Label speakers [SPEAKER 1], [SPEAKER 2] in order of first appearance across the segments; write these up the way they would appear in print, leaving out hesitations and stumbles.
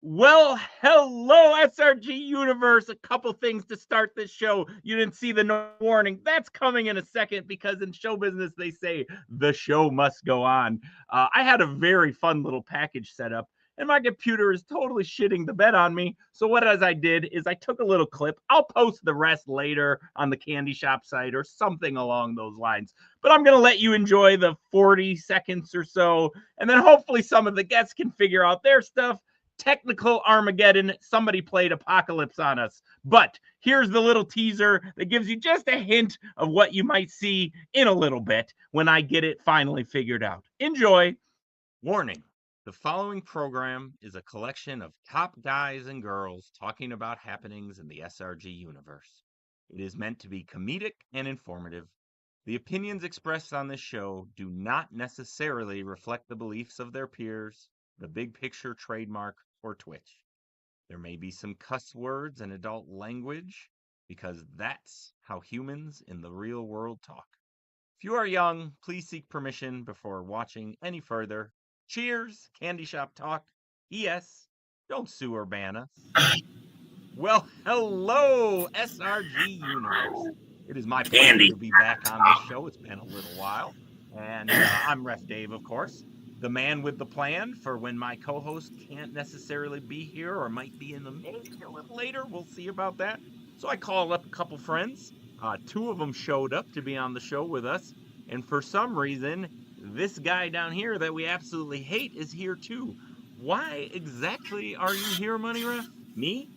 [SPEAKER 1] Well, hello, SRG Universe. A couple things to start this show. You didn't see the warning. That's coming in a second because in show business, they say the show must go on. I had a very fun little package set up, and my computer is totally shitting the bed on me. So what I did is I took a little clip. I'll post the rest later on the Candyshop site or something along those lines. But I'm going to let you enjoy the 40 seconds or so, and then hopefully some of the guests can figure out their stuff. Technical Armageddon, somebody played Apocalypse on us. But here's the little teaser that gives you just a hint of what you might see in a little bit when I get it finally figured out. Enjoy. Warning. The following program is a collection of top guys and girls talking about happenings in the SRG universe. It is meant to be comedic and informative. The opinions expressed on this show do not necessarily reflect the beliefs of their peers, the Big Picture trademark, or Twitch. There may be some cuss words and adult language because that's how humans in the real world talk. If you are young, please seek permission before watching any further. Cheers, Candyshop talk. P.S. Don't sue or ban us. Well, hello, SRG Universe. It is my pleasure to be back on this show. It's been a little while. And I'm Ref Dave, of course. The man with the plan for when my co-host can't necessarily be here or might be in the maybe a little later. We'll see about that. So I called up a couple friends. Two of them showed up to be on the show with us. And for some reason, this guy down here that we absolutely hate is here too. Why exactly are you here, Money Ref? Me?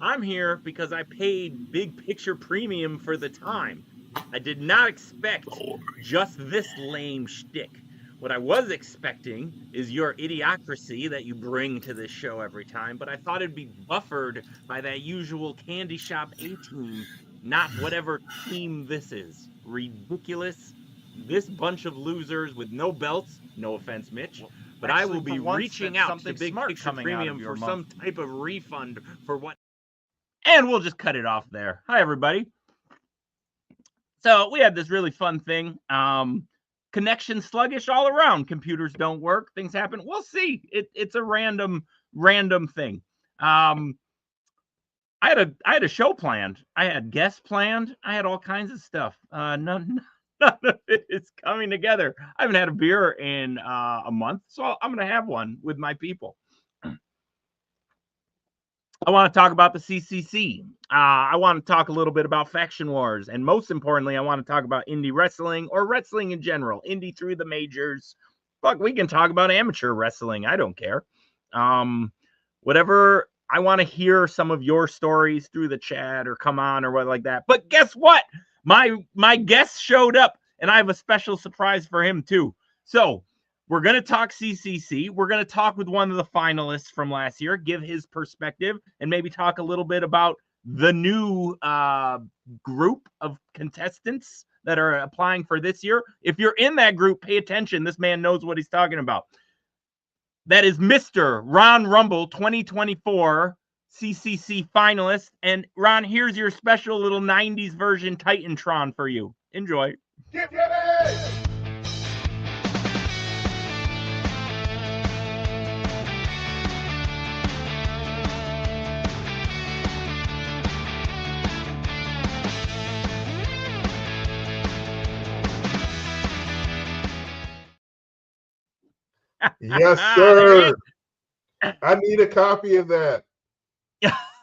[SPEAKER 1] I'm here because I paid Big Picture Premium for the time. I did not expect just this lame shtick. What I was expecting is your idiocracy that you bring to this show every time, but I thought it'd be buffered by that usual Candyshop A-team, not whatever team this is. Ridiculous. This bunch of losers with no belts, no offense, Mitch, but I will be reaching out to Big Picture Premium for some type of refund for what... And we'll just cut it off there. Hi, everybody. So we had this really fun thing. Connection sluggish all around. Computers don't work. Things happen. We'll see. It's a random thing. I had a show planned. I had guests planned. I had all kinds of stuff. None of it is coming together. I haven't had a beer in a month, so I'm going to have one with my people. I want to talk about the CCC. I want to talk a little bit about Faction Wars. And most importantly, I want to talk about indie wrestling or wrestling in general. Indie through the majors. Fuck, we can talk about amateur wrestling. I don't care. Whatever. I want to hear some of your stories through the chat or come on or what like that. But guess what? My guest showed up and I have a special surprise for him too. So we're going to talk CCC. We're going to talk with one of the finalists from last year, give his perspective, and maybe talk a little bit about the new group of contestants that are applying for this year. If you're in that group, pay attention. This man knows what he's talking about. That is Mr. Ron Rumble, 2024 CCC finalist. And Ron, here's your special little 90s version Titantron for you. Enjoy.
[SPEAKER 2] Get ready! Yes, sir. I need a copy of that.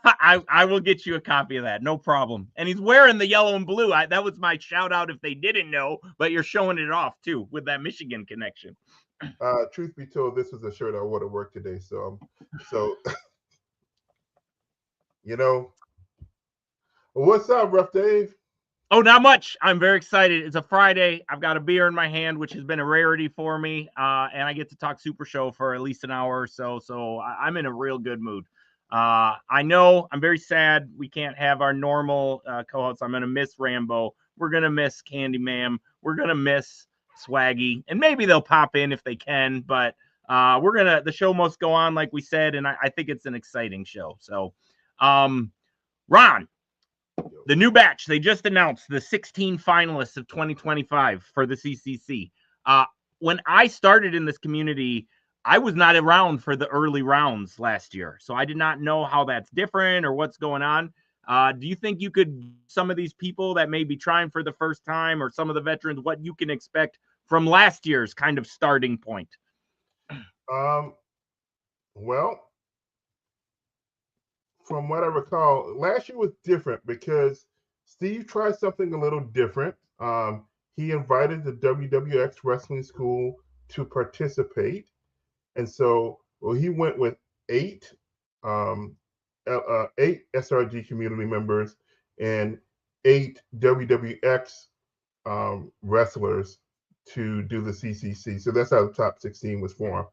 [SPEAKER 1] I will get you a copy of that, no problem. And he's wearing the yellow and blue. That was my shout out if they didn't know, but you're showing it off too with that Michigan connection.
[SPEAKER 2] Truth be told, this was a shirt I wore to work today. So you know, what's up, Rough Dave?
[SPEAKER 1] Oh, not much. I'm very excited. It's a Friday. I've got a beer in my hand, which has been a rarity for me, and I get to talk Super Show for at least an hour or so. So I'm in a real good mood. I know I'm very sad we can't have our normal co-hosts. I'm going to miss Rambo. We're going to miss Candy Ma'am. We're going to miss Swaggy, and maybe they'll pop in if they can. But the show must go on, like we said, and I think it's an exciting show. So, Ron. The new batch, they just announced the 16 finalists of 2025 for the CCC. When I started in this community, I was not around for the early rounds last year, so I did not know how that's different or what's going on. Do you think you could, some of these people that may be trying for the first time or some of the veterans, what you can expect from last year's kind of starting point?
[SPEAKER 2] Well, from what I recall, last year was different because Steve tried something a little different. He invited the WWX Wrestling School to participate, and so he went with um, eight SRG community members and eight WWX wrestlers to do the CCC. So that's how the top 16 was formed.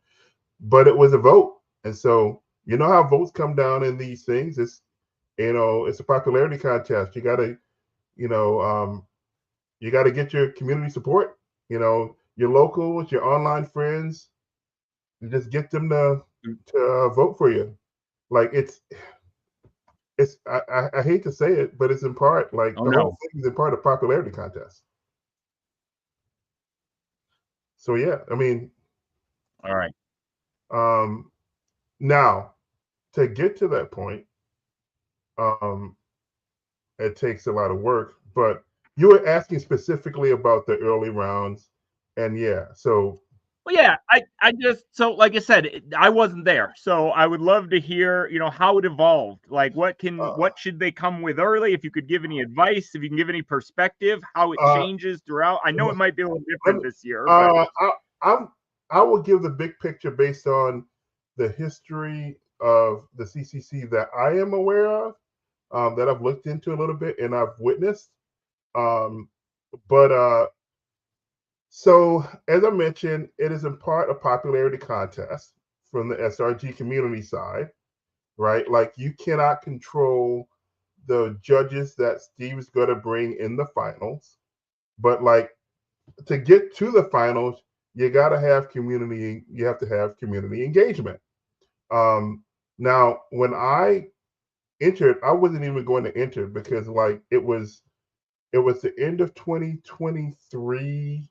[SPEAKER 2] But it was a vote, and so you know how votes come down in these things. It's a popularity contest. You know, you got to get your community support. Your locals, your online friends. You just get them to vote for you. Like it's I hate to say it, but it's in part like the whole thing is in part a popularity contest. So yeah, I mean,
[SPEAKER 1] all right.
[SPEAKER 2] Now to get to that point, it takes a lot of work. But you were asking specifically about the early rounds, and yeah, so.
[SPEAKER 1] Well, yeah, I just, so like I said, I wasn't there, so I would love to hear, how it evolved. Like, what should they come with early? If you could give any advice, if you can give any perspective, how it changes throughout. I know it might be a little different this year. But...
[SPEAKER 2] I will give the big picture based on the history of the CCC that I am aware of, that I've looked into a little bit and I've witnessed. So as I mentioned, it is in part a popularity contest from the SRG community side, right? Like you cannot control the judges that Steve's going to bring in the finals, but like to get to the finals, you got to have community. You have to have community engagement. Now, when I entered, I wasn't even going to enter because like it was the end of 2023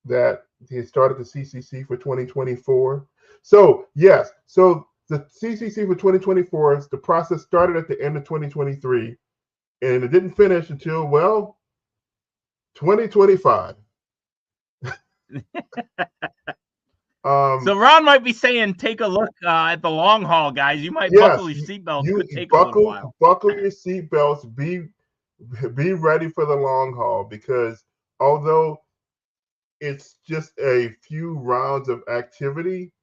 [SPEAKER 2] that he started the CCC for 2024. So yes, so the CCC for 2024, the process started at the end of 2023, and it didn't finish until 2025.
[SPEAKER 1] So Ron might be saying, take a look at the long haul, guys. You might buckle your seatbelts. Could take a little while.
[SPEAKER 2] Buckle your seatbelts. Be ready for the long haul, because although it's just a few rounds of activity,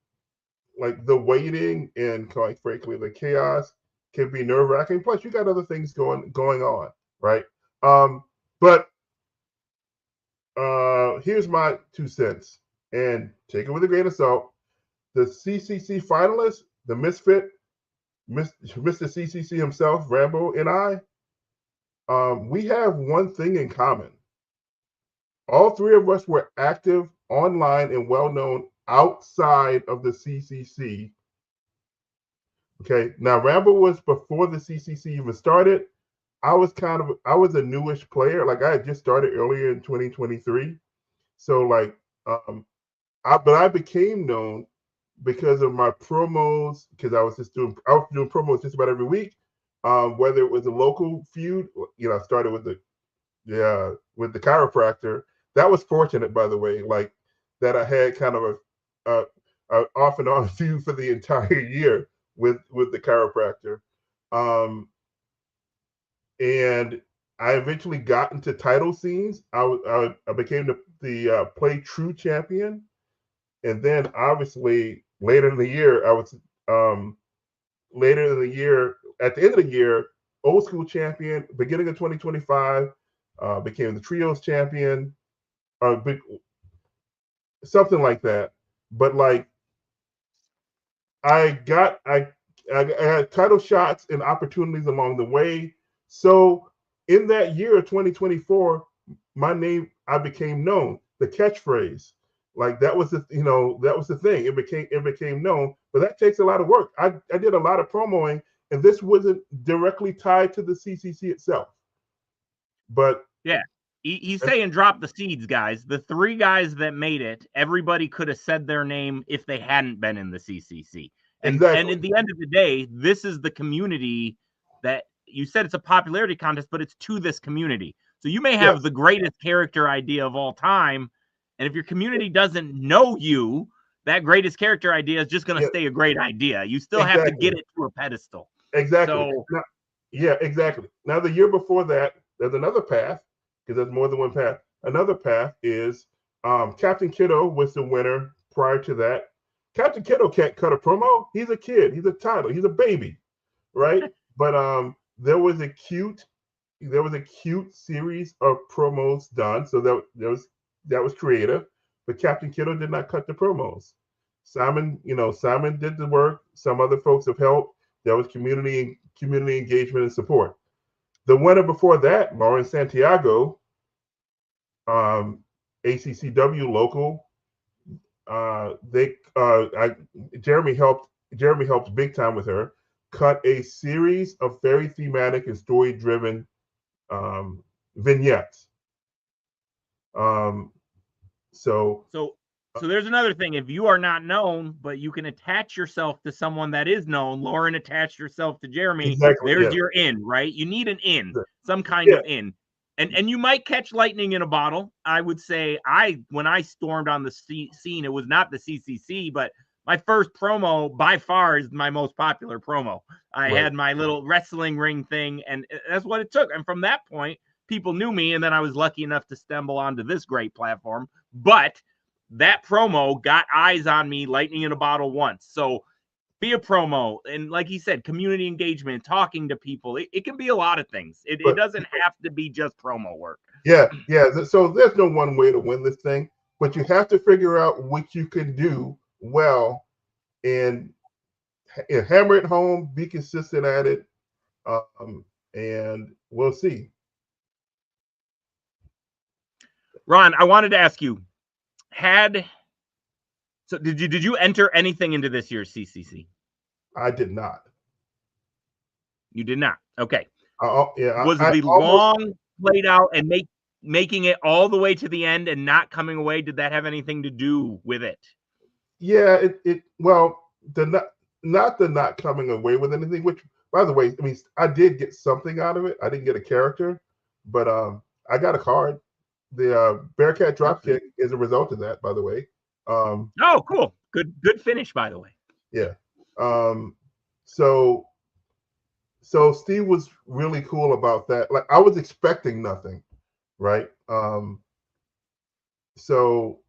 [SPEAKER 2] like the waiting and quite frankly the chaos can be nerve-wracking. Plus, you got other things going on, right? But here's my 2 cents, and take it with a grain of salt. The CCC finalists, the misfit, Mr. CCC himself, Rambo, and I, we have one thing in common. All three of us were active online and well-known outside of the CCC. Okay, now Rambo was before the CCC even started. I was a newish player. Like I had just started earlier in 2023. So like, I became known because of my promos, because I was doing promos just about every week. Whether it was a local feud, I started with the chiropractor. That was fortunate, by the way, like that I had kind of a off and on feud for the entire year with the chiropractor. Um, and I eventually got into title scenes. I became the Play True champion, and then obviously later in the year, I was later in the year at the end of the year, old school champion. Beginning of 2025, became the trios champion, uh, something like that. But like I got I had title shots and opportunities along the way. So in that year of 2024, my name I became known. The catchphrase, like that was that was the thing. It became known, but that takes a lot of work. I did a lot of promoing, and this wasn't directly tied to the CCC itself. But
[SPEAKER 1] Yeah. He's saying drop the seeds, guys. The 3 guys that made it, everybody could have said their name if they hadn't been in the CCC. And
[SPEAKER 2] exactly,
[SPEAKER 1] at the end of the day, this is the community that you said it's a popularity contest, but it's to this community. So you may have
[SPEAKER 2] yes,
[SPEAKER 1] the greatest character idea of all time, and if your community doesn't know you, that greatest character idea is just going to
[SPEAKER 2] yeah,
[SPEAKER 1] stay a great idea. You still have to
[SPEAKER 2] exactly,
[SPEAKER 1] get it to a pedestal.
[SPEAKER 2] exactly.
[SPEAKER 1] So
[SPEAKER 2] Now, yeah, exactly. Now the year before that, there's another path because there's more than one path. Another path is Captain Kiddo was the winner prior to that. Captain Kiddo can't cut a promo. He's a kid. He's a toddler. He's a baby, right? But there was a cute series of promos done, so that was creative. But Captain Kiddo did not cut the promos. Simon did the work. Some other folks have helped. There was community engagement and support. The winner before that, Lauren Santiago, ACCW local. They Jeremy helped big time with her. Cut a series of very thematic and story driven vignettes. Um, so
[SPEAKER 1] So there's another thing. If you are not known, but you can attach yourself to someone that is known, Lauren attached herself to Jeremy.
[SPEAKER 2] exactly,
[SPEAKER 1] There's
[SPEAKER 2] yeah,
[SPEAKER 1] your in, right? You need an in, some kind
[SPEAKER 2] yeah,
[SPEAKER 1] of in. And you might catch lightning in a bottle. I would say when I stormed on the scene, it was not the CCC, but my first promo by far is my most popular promo. I
[SPEAKER 2] right.
[SPEAKER 1] had my little wrestling ring thing, and that's what it took. And from that point, people knew me, and then I was lucky enough to stumble onto this great platform. But that promo got eyes on me, lightning in a bottle once. So be a promo. And like he said, community engagement, talking to people. It can be a lot of things. It
[SPEAKER 2] But
[SPEAKER 1] doesn't have to be just promo work.
[SPEAKER 2] yeah, yeah. So there's no one way to win this thing, but you have to figure out what you can do well and, and hammer it home, be consistent at it, and we'll see.
[SPEAKER 1] Ron, I wanted to ask you, did you enter anything into this year's CCC?
[SPEAKER 2] I did not.
[SPEAKER 1] You did not. Okay.
[SPEAKER 2] Yeah,
[SPEAKER 1] Was
[SPEAKER 2] I
[SPEAKER 1] the
[SPEAKER 2] almost.
[SPEAKER 1] long played out and making it all the way to the end and not coming away, did that have anything to do with it?
[SPEAKER 2] Yeah, well, the not the not coming away with anything. Which, by the way, I mean I did get something out of it. I didn't get a character, but I got a card. The Bearcat Dropkick is a result of that, by the way.
[SPEAKER 1] Oh, cool. Good finish, by the way.
[SPEAKER 2] Yeah. Um, so Steve was really cool about that. Like I was expecting nothing, right? So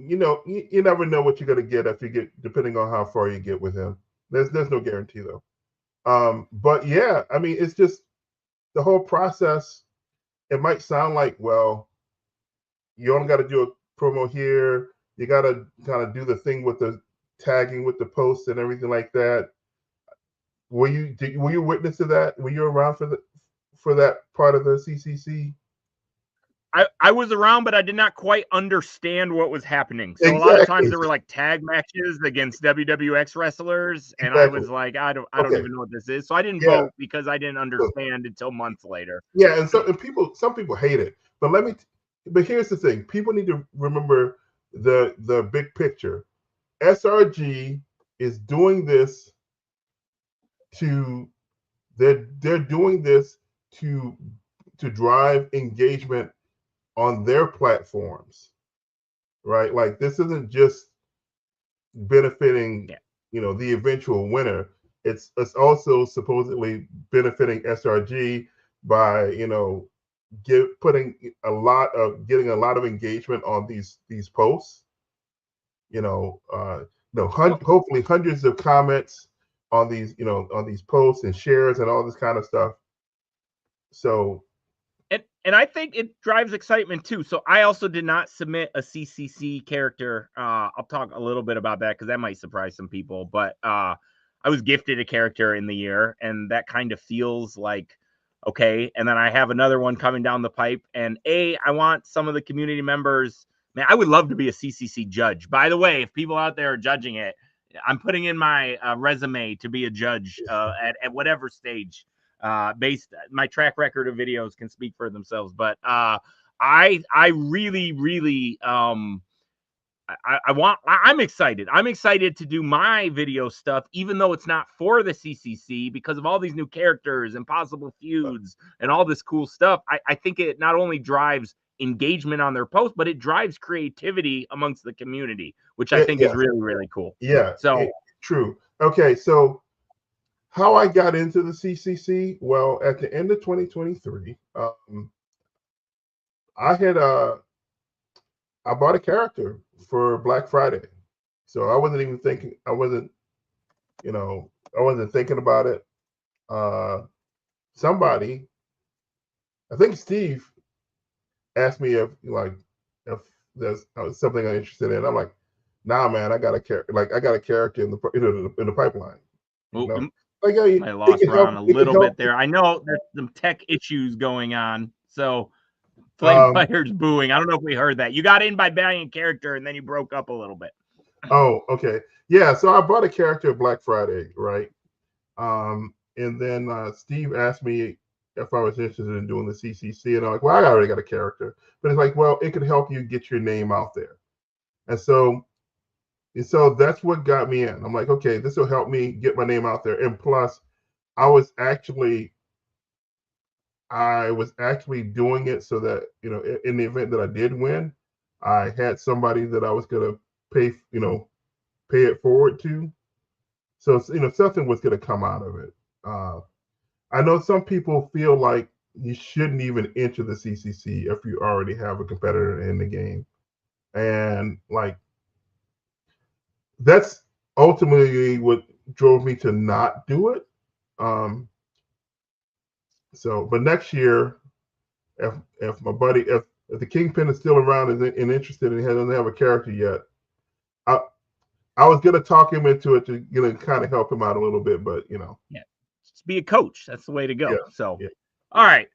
[SPEAKER 2] you never know what you're gonna get if you get depending on how far you get with him. There's no guarantee though. But yeah, I mean it's just the whole process. It might sound like, well, you only got to do a promo here. You got to kind of do the thing with the tagging with the posts and everything like that. Were you witness to that? Were you around for that part of the CCC?
[SPEAKER 1] I was around, but I did not quite understand what was happening. So a lot of times
[SPEAKER 2] Exactly.
[SPEAKER 1] there were like tag matches against WWX wrestlers, and I
[SPEAKER 2] Exactly.
[SPEAKER 1] was like, I don't
[SPEAKER 2] Okay.
[SPEAKER 1] even know what this is. So I didn't
[SPEAKER 2] Yeah.
[SPEAKER 1] vote because I didn't understand until months later.
[SPEAKER 2] Yeah, and some people hate it. But here's the thing. People need to remember the big picture. SRG is doing this to they're doing this to drive engagement on their platforms, right? Like this isn't just benefiting, the eventual winner. it's also supposedly benefiting SRG by getting a lot of engagement on these posts. Hopefully hundreds of comments on these posts and shares and all this kind of stuff. So
[SPEAKER 1] and I think it drives excitement too. So I also did not submit a CCC character. I'll talk a little bit about that because that might surprise some people. But I was gifted a character in the year, and that kind of feels like okay. And then I have another one coming down the pipe. And I want some of the community members. Man, I would love to be a CCC judge. By the way, if people out there are judging it, I'm putting in my resume to be a judge at whatever stage. Based my track record of videos can speak for themselves, but I really I'm excited. I'm excited to do my video stuff, even though it's not for the CCC, because of all these new characters and possible feuds and all this cool stuff. I think it not only drives engagement on their post, but it drives creativity amongst the community, which I think is really, really cool.
[SPEAKER 2] Yeah.
[SPEAKER 1] So
[SPEAKER 2] true. Okay. So how I got into the CCC? Well, at the end of 2023, I bought a character for Black Friday, so I wasn't even thinking. I wasn't thinking about it. Somebody, I think Steve, asked me if there's something I'm interested in. I'm like, nah, man, I got a character in the pipeline.
[SPEAKER 1] Like, I lost Ron a little bit there. I know there's some tech issues going on, so Flame Fire's booing. I don't know if we heard that. You got in by buying a character, and then you broke up a little bit.
[SPEAKER 2] Oh, okay. Yeah, so I bought a character Black Friday, right? And then Steve asked me if I was interested in doing the CCC, and I'm like, well, I already got a character. But it's like, well, it could help you get your name out there. And so that's what got me in. I'm like, okay, this will help me get my name out there. And plus, I was actually doing it so that, in the event that I did win, I had somebody that I was going to pay it forward to. So, something was going to come out of it. I know some people feel like you shouldn't even enter the CCC if you already have a competitor in the game. And that's ultimately what drove me to not do it. But next year, if my buddy, if the Kingpin is still around and interested and he doesn't have a character yet, I was gonna talk him into it to kind of help him out a little bit, but
[SPEAKER 1] just be a coach. That's the way to go. All right.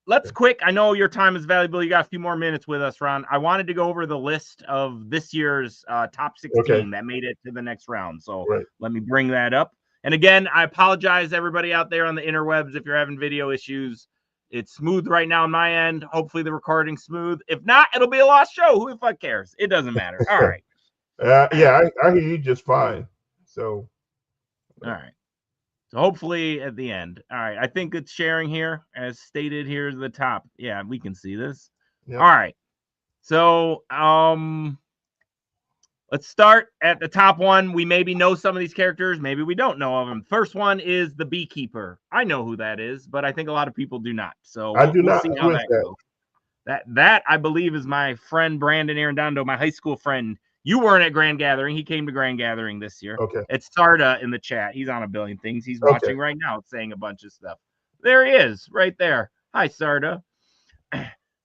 [SPEAKER 1] Let's quick. I know your time is valuable. You got a few more minutes with us, Ron. I wanted to go over the list of this year's top 16 that made it to the next round. So let me bring that up. And again, I apologize, everybody out there on the interwebs, if you're having video issues. It's smooth right now on my end. Hopefully the recording's smooth. If not, it'll be a lost show. Who the fuck cares? It doesn't matter. All right.
[SPEAKER 2] I hear you just fine. So.
[SPEAKER 1] All right. So hopefully at the end. All right. I think it's sharing here as stated here at the top. Yeah, we can see this. Yep. All right. So let's start at the top one. We maybe know some of these characters. Maybe we don't know of them. First one is the Beekeeper. I know who that is, but I think a lot of people do not. So we'll see how that goes. That I believe is my friend Brandon Arredondo, my high school friend. You weren't at Grand Gathering. He came to Grand Gathering this year.
[SPEAKER 2] Okay.
[SPEAKER 1] It's Sarda in the chat. He's on a billion things. He's watching right now, saying a bunch of stuff. There he is, right there. Hi, Sarda.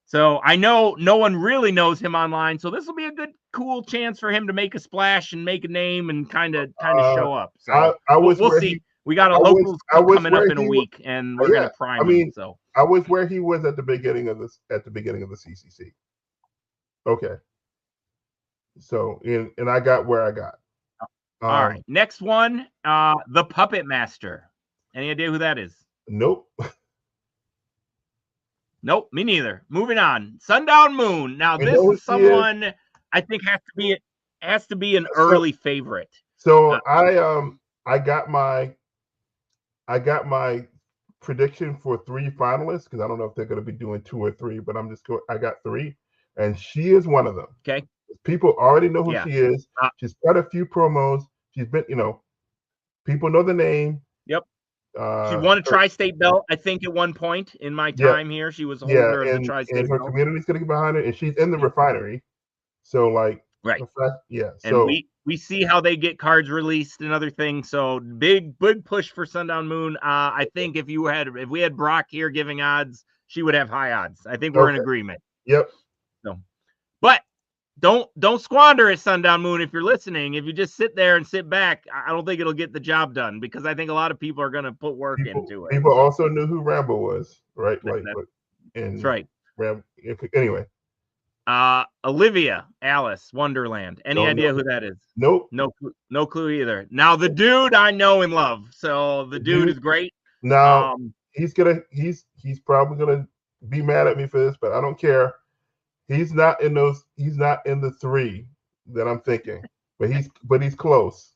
[SPEAKER 1] So I know no one really knows him online. So this will be a good, cool chance for him to make a splash and make a name and kind of show up. So we'll see. We got a locals coming up in a week, and we're gonna prime him. So
[SPEAKER 2] I was where he was at the beginning of the CCC. Okay. So and I got where I got.
[SPEAKER 1] All right. Next one, the Puppet Master. Any idea who that is?
[SPEAKER 2] Nope.
[SPEAKER 1] Nope, me neither. Moving on. Sundown Moon. Now this is someone I think has to be an early favorite.
[SPEAKER 2] So I got my prediction for 3 finalists because I don't know if they're going to be doing 2 or 3, but I got 3, and she is one of them.
[SPEAKER 1] Okay.
[SPEAKER 2] People already know who she is. She's got a few promos. She's been, People know the name.
[SPEAKER 1] Yep. She won a
[SPEAKER 2] Her,
[SPEAKER 1] tri-state belt, I think, at one point in my
[SPEAKER 2] yeah,
[SPEAKER 1] time here. She was a
[SPEAKER 2] yeah,
[SPEAKER 1] holder of the
[SPEAKER 2] and
[SPEAKER 1] tri-state
[SPEAKER 2] her
[SPEAKER 1] belt.
[SPEAKER 2] community's gonna get behind her, and she's in the
[SPEAKER 1] Yeah.
[SPEAKER 2] refinery. So like,
[SPEAKER 1] Right.
[SPEAKER 2] yeah.
[SPEAKER 1] And
[SPEAKER 2] So
[SPEAKER 1] we see how they get cards released and other things. So big push for Sundown Moon. I think if we had Brock here giving odds, she would have high odds. I think we're in
[SPEAKER 2] okay,
[SPEAKER 1] agreement.
[SPEAKER 2] yep.
[SPEAKER 1] So, but don't squander it, Sundown Moon. If you're listening, if you just sit there and sit back, I don't think it'll get the job done, because I think a lot of people are going to put work into it.
[SPEAKER 2] People
[SPEAKER 1] So
[SPEAKER 2] also knew who Rambo was, right?
[SPEAKER 1] that,
[SPEAKER 2] Like,
[SPEAKER 1] that's
[SPEAKER 2] and
[SPEAKER 1] right.
[SPEAKER 2] Anyway,
[SPEAKER 1] Olivia Alice Wonderland. Any
[SPEAKER 2] don't know.
[SPEAKER 1] idea who that is?
[SPEAKER 2] Nope.
[SPEAKER 1] No clue either. Now the dude I know and love. So the dude is great.
[SPEAKER 2] Now he's probably gonna be mad at me for this, but I don't care. He's not in the three that I'm thinking, but he's close.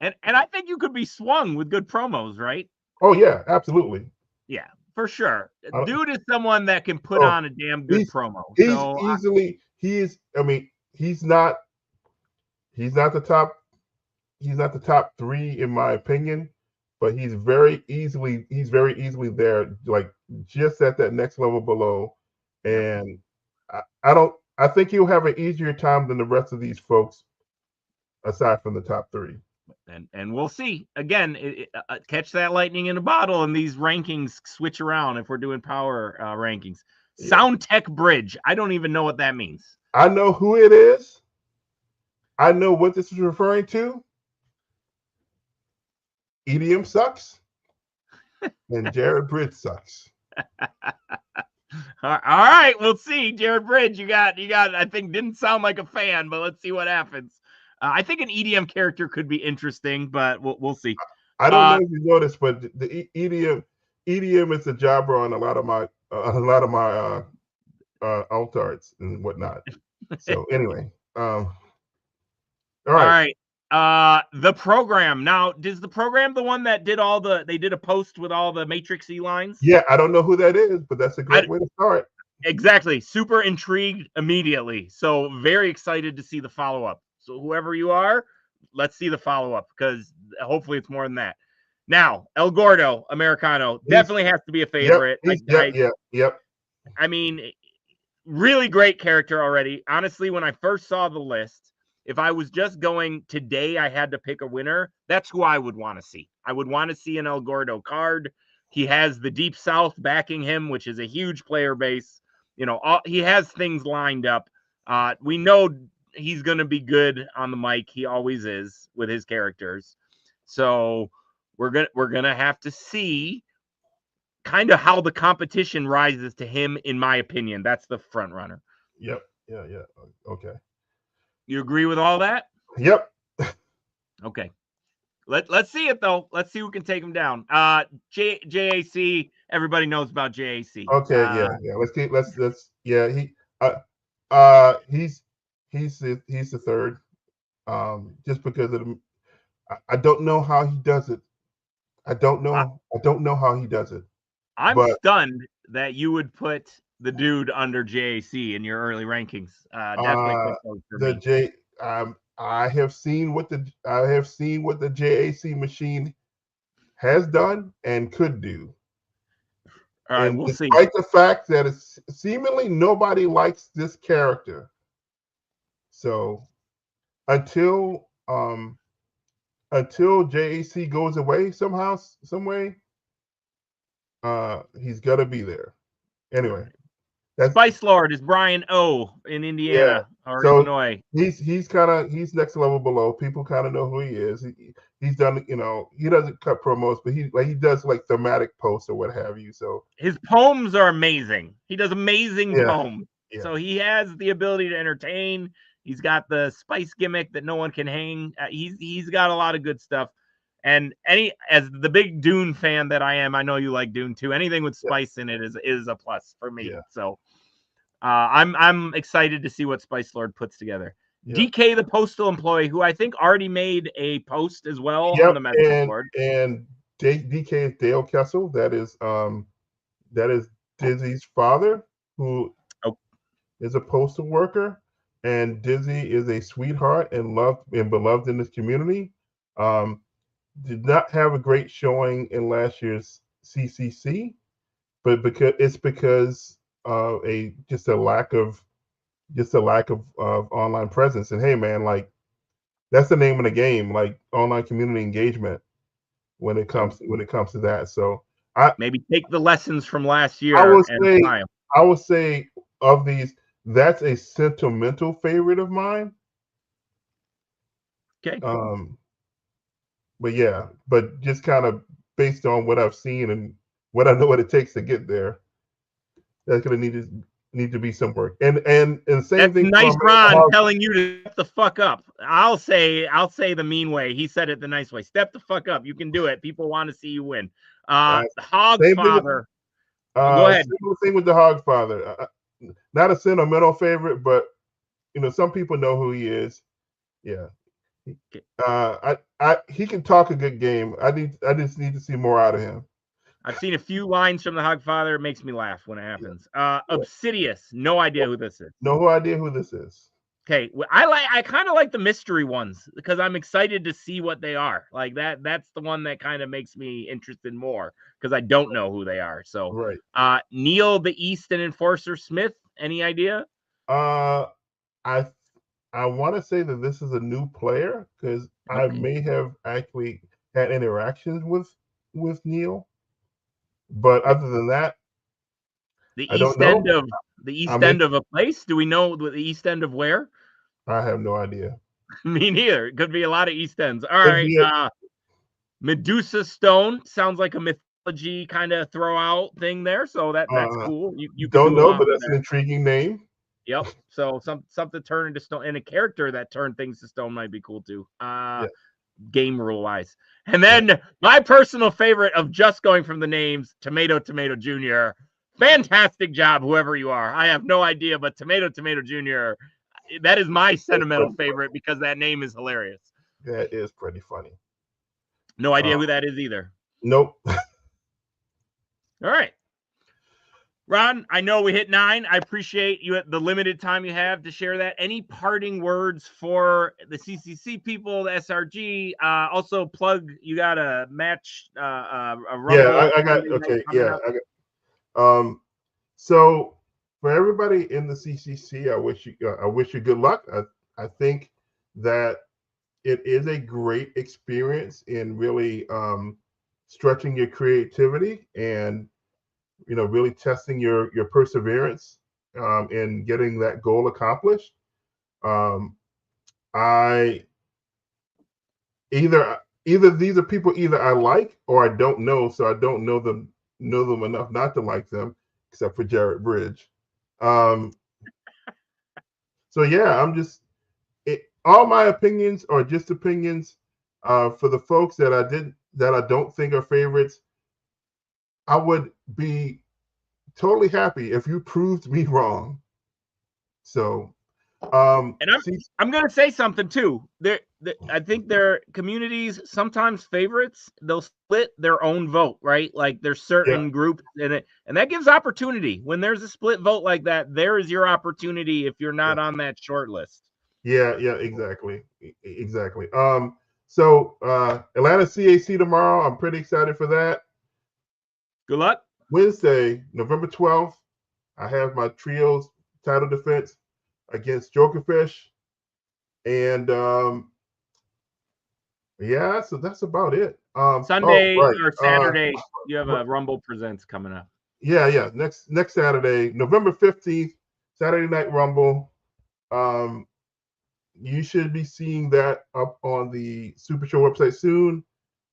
[SPEAKER 1] And I think you could be swung with good promos, right?
[SPEAKER 2] Oh yeah, absolutely.
[SPEAKER 1] Yeah, for sure.
[SPEAKER 2] I don't-
[SPEAKER 1] Dude is someone that can put
[SPEAKER 2] oh,
[SPEAKER 1] on a damn good promo.
[SPEAKER 2] he's
[SPEAKER 1] So
[SPEAKER 2] easily he is. I mean, he's not the top three in my opinion, but he's very easily there, like just at that next level below. And I think he'll have an easier time than the rest of these folks, aside from the top three.
[SPEAKER 1] And we'll see. Again, catch that lightning in a bottle, and these rankings switch around if we're doing power rankings. Yeah. Sound Tech Bridge. I don't even know what that means.
[SPEAKER 2] I know who it is. I know what this is referring to. EDM sucks, and Jared Bridge sucks.
[SPEAKER 1] All right, we'll see. Jared Bridge, you got. I think didn't sound like a fan, but let's see what happens. I think an EDM character could be interesting, but we'll see.
[SPEAKER 2] I don't know if you noticed, but the EDM is a jobber on a lot of my altards and whatnot. So anyway, all right.
[SPEAKER 1] The program. Now, is the program the one that did they did a post with all the Matrixy lines?
[SPEAKER 2] Yeah, I don't know who that is, but that's a great way to start.
[SPEAKER 1] Exactly. Super intrigued immediately. So very excited to see the follow-up. So whoever you are, let's see the follow-up, because hopefully it's more than that. Now, El Gordo Americano definitely has to be a favorite.
[SPEAKER 2] Yep.
[SPEAKER 1] I mean, really great character already. Honestly, when I first saw the list, if I was just going today, I had to pick a winner. That's who I would want to see. I would want to see an El Gordo card. He has the Deep South backing him, which is a huge player base. He has things lined up. We know he's going to be good on the mic. He always is with his characters. So we're gonna have to see kind of how the competition rises to him. In my opinion, that's the front runner.
[SPEAKER 2] Yep. Yeah. Okay.
[SPEAKER 1] You agree with all that?
[SPEAKER 2] Yep.
[SPEAKER 1] Okay. Let's see it though. Let's see who can take him down. JAC. Everybody knows about JAC.
[SPEAKER 2] Okay. Let's. Yeah. He's the third. Just because I don't know how he does it. I don't know how he does it.
[SPEAKER 1] I'm stunned that you would put the dude under JAC in your early rankings. Definitely for me.
[SPEAKER 2] I have seen what the JAC machine has done and could do.
[SPEAKER 1] All right, we'll see.
[SPEAKER 2] Despite the fact that it's seemingly nobody likes this character, so until JAC goes away somehow, some way, he's got to be there. Anyway,
[SPEAKER 1] Spice Lord is Brian O in Indiana or Illinois.
[SPEAKER 2] He's next level below. People kind of know who he is. He's done, he doesn't cut promos, but he does like thematic posts or what have you. So
[SPEAKER 1] his poems are amazing. He does amazing poems.
[SPEAKER 2] Yeah.
[SPEAKER 1] So he has the ability to entertain. He's got the spice gimmick that no one can hang. He's got a lot of good stuff. And as the big Dune fan that I am, I know you like Dune too. Anything with spice in it is a plus for me. Yeah. So I'm excited to see what Spice Lord puts together. Yeah. DK, the postal employee, who I think already made a post as well on the message board.
[SPEAKER 2] And DK is Dale Kessel. That is Dizzy's father, who is a postal worker, and Dizzy is a sweetheart and beloved in this community. did not have a great showing in last year's CCC, but because of a lack of online presence. And hey, man, like that's the name of the game, like online community engagement when it comes to that. So I
[SPEAKER 1] Maybe take the lessons from last
[SPEAKER 2] I
[SPEAKER 1] year
[SPEAKER 2] would
[SPEAKER 1] and
[SPEAKER 2] say
[SPEAKER 1] apply them.
[SPEAKER 2] I would say of these, that's a sentimental favorite of mine.
[SPEAKER 1] Okay.
[SPEAKER 2] But yeah, but just kind of based on what I've seen and what I know what it takes to get there, that's gonna need to be some work. And same
[SPEAKER 1] That's
[SPEAKER 2] thing for
[SPEAKER 1] nice,
[SPEAKER 2] our
[SPEAKER 1] Ron,
[SPEAKER 2] hog.
[SPEAKER 1] telling you to step the fuck up. I'll say the mean way. He said it the nice way. Step the fuck up. You can do it. People want to see you win.
[SPEAKER 2] Same thing with
[SPEAKER 1] Hogfather. Go ahead.
[SPEAKER 2] similar thing with the Hogfather. Not a sentimental favorite, but some people know who he is. Yeah. He can talk a good game. I just need to see more out of him.
[SPEAKER 1] I've seen a few lines from the Hogfather. It makes me laugh when it
[SPEAKER 2] Yeah.
[SPEAKER 1] happens. Obsidious. No idea who this is.
[SPEAKER 2] No idea who this is.
[SPEAKER 1] Okay, I kind of like the mystery ones because I'm excited to see what they are. Like that's the one that kind of makes me interested more because I don't know who they are. So,
[SPEAKER 2] Right.
[SPEAKER 1] Neil the Easton Enforcer Smith, any idea?
[SPEAKER 2] I I want to say that this is a new player because I
[SPEAKER 1] Okay.
[SPEAKER 2] may have actually had interactions with Neil, but
[SPEAKER 1] Okay.
[SPEAKER 2] other than that,
[SPEAKER 1] The
[SPEAKER 2] I don't
[SPEAKER 1] east
[SPEAKER 2] know.
[SPEAKER 1] end of
[SPEAKER 2] I may
[SPEAKER 1] a place. Do we know the east end of where?
[SPEAKER 2] I have no idea.
[SPEAKER 1] Me neither. It could be a lot of east ends. All
[SPEAKER 2] Could
[SPEAKER 1] right.
[SPEAKER 2] be it.
[SPEAKER 1] Medusa Stone sounds like a mythology kind of throw out thing there. So that's
[SPEAKER 2] Uh,
[SPEAKER 1] cool. You could
[SPEAKER 2] don't
[SPEAKER 1] do a
[SPEAKER 2] know,
[SPEAKER 1] lot
[SPEAKER 2] but
[SPEAKER 1] with
[SPEAKER 2] that's an
[SPEAKER 1] that.
[SPEAKER 2] intriguing name.
[SPEAKER 1] Yep. So something turned into stone and a character that turned things to stone might be cool too.
[SPEAKER 2] Yeah,
[SPEAKER 1] Game rule wise. And
[SPEAKER 2] yeah.
[SPEAKER 1] then my personal favorite of just going from the names, Tomato Jr. Fantastic job, whoever you are. I have no idea, but Tomato Jr. That is my
[SPEAKER 2] That's
[SPEAKER 1] sentimental
[SPEAKER 2] pretty
[SPEAKER 1] favorite
[SPEAKER 2] funny.
[SPEAKER 1] because that name is hilarious.
[SPEAKER 2] That is pretty funny.
[SPEAKER 1] No
[SPEAKER 2] Uh,
[SPEAKER 1] idea who that is either.
[SPEAKER 2] nope.
[SPEAKER 1] All right. Ron, I know we hit 9. I appreciate you at the limited time you have to share that. Any parting words for the CCC people, the SRG? Also, plug. You got a match, a
[SPEAKER 2] Yeah,
[SPEAKER 1] Rumble
[SPEAKER 2] I got
[SPEAKER 1] Monday night
[SPEAKER 2] okay.
[SPEAKER 1] coming
[SPEAKER 2] Yeah,
[SPEAKER 1] up.
[SPEAKER 2] I got. So for everybody in the CCC, I wish you good luck. I think that it is a great experience in really stretching your creativity and really testing your perseverance in getting that goal accomplished. Um, I either these are people either I like or I don't know, so I don't know them enough not to like them, except for Jarrett Bridge. Um, so yeah, all my opinions are just opinions. For the folks that I don't think are favorites, I would be totally happy if you proved me wrong. So,
[SPEAKER 1] And I'm going to say something too. I think their communities sometimes favorites. They'll split their own vote, right? Like there's
[SPEAKER 2] yeah,
[SPEAKER 1] certain groups in it, and that gives opportunity. When there's a split vote like that, there is your opportunity if you're
[SPEAKER 2] yeah,
[SPEAKER 1] not on that short list.
[SPEAKER 2] yeah, exactly, exactly. So Atlanta CAC tomorrow. I'm pretty excited for that.
[SPEAKER 1] Good luck.
[SPEAKER 2] Wednesday, November 12th, I have my trios title defense against Jokerfish, and yeah, so that's about it. Oh,
[SPEAKER 1] Sunday
[SPEAKER 2] right.
[SPEAKER 1] or Saturday, you have a Rumble Presents coming up.
[SPEAKER 2] Yeah. Next Saturday, November 15th, Saturday Night Rumble. Um, you should be seeing that up on the Super Show website soon.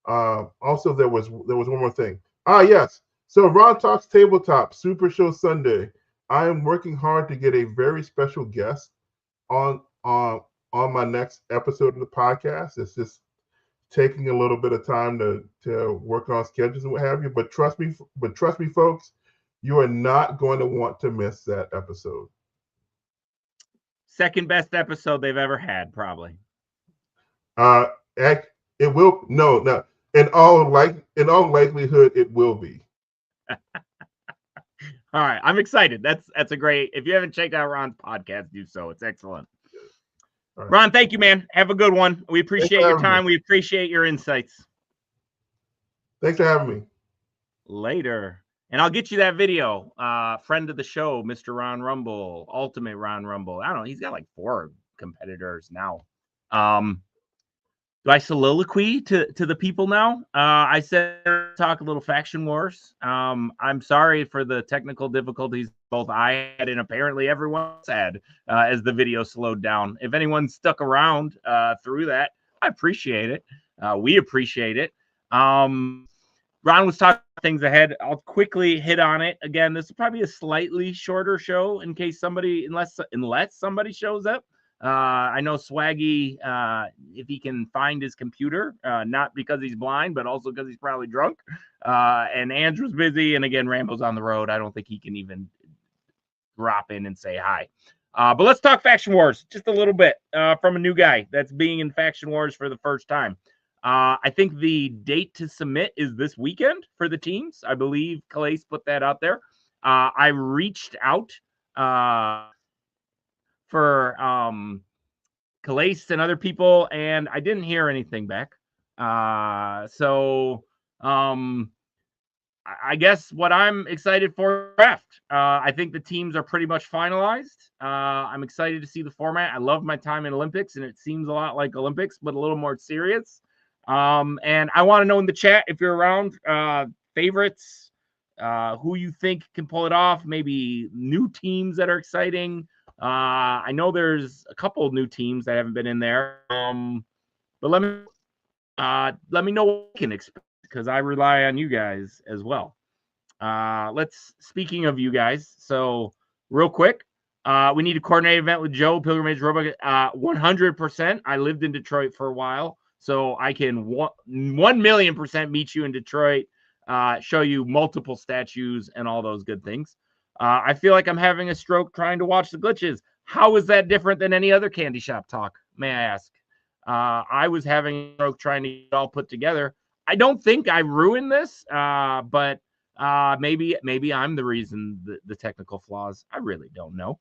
[SPEAKER 2] Also, there was one more thing. Yes. So Ron Talks Tabletop Super Show Sunday. I am working hard to get a very special guest on my next episode of the podcast. It's just taking a little bit of time to work on schedules and what have you. But trust me, folks, you are not going to want to miss that episode.
[SPEAKER 1] Second best episode they've ever had, probably.
[SPEAKER 2] It will no. In all likelihood, it will be.
[SPEAKER 1] All right, I'm excited. That's a great. If you haven't checked out Ron's podcast, do so. It's excellent. Right. Ron, thank you, man. Have a good one. We appreciate your time. We appreciate your insights.
[SPEAKER 2] Thanks for having me.
[SPEAKER 1] Later. And I'll get you that video. Friend of the show, Mr. Ron Rumble, Ultimate Ron Rumble. I don't know. He's got like 4 competitors now. Do I soliloquy to the people now? I said talk a little faction wars. I'm sorry for the technical difficulties both I had and apparently everyone else had as the video slowed down. If anyone stuck around through that, I appreciate it. We appreciate it. Ron was talking about things ahead. I'll quickly hit on it. Again, this is probably a slightly shorter show in case somebody, unless somebody shows up. I know Swaggy, if he can find his computer, not because he's blind, but also because he's probably drunk. And Andrew's busy. And again, Rambo's on the road. I don't think he can even drop in and say hi. But let's talk Faction Wars just a little bit from a new guy that's being in Faction Wars for the first time. I think the date to submit is this weekend for the teams. I believe Calais put that out there. I reached out for Calais and other people, and I didn't hear anything back. So I guess what I'm excited for draft. I think the teams are pretty much finalized. I'm excited to see the format. I love my time in Olympics, and it seems a lot like Olympics, but a little more serious. And I want to know in the chat if you're around, favorites, who you think can pull it off, maybe new teams that are exciting. I know there's a couple of new teams that haven't been in there. But let me know what I can expect because I rely on you guys as well. Speaking of you guys, so real quick, we need a coordinated event with Joe, Pilgrimage Robot. 100%. I lived in Detroit for a while. So I can 1,000,000% meet you in Detroit, show you multiple statues and all those good things. I feel like I'm having a stroke trying to watch the glitches. How is that different than any other Candyshop talk, may I ask? I was having a stroke trying to get it all put together. I don't think I ruined this, but maybe I'm the reason the technical flaws. I really don't know.